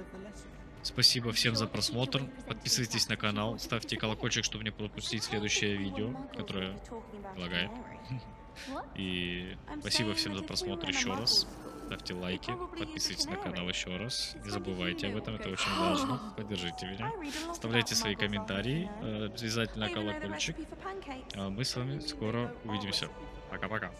Спасибо всем за просмотр. Подписывайтесь на канал, ставьте колокольчик, чтобы не пропустить следующее видео, которое лагает. И спасибо всем за просмотр еще раз. Ставьте лайки, подписывайтесь на канал еще раз. Не забывайте об этом, это очень важно. Поддержите меня. Оставляйте свои комментарии, обязательно колокольчик. А мы с вами скоро увидимся. Пока-пока.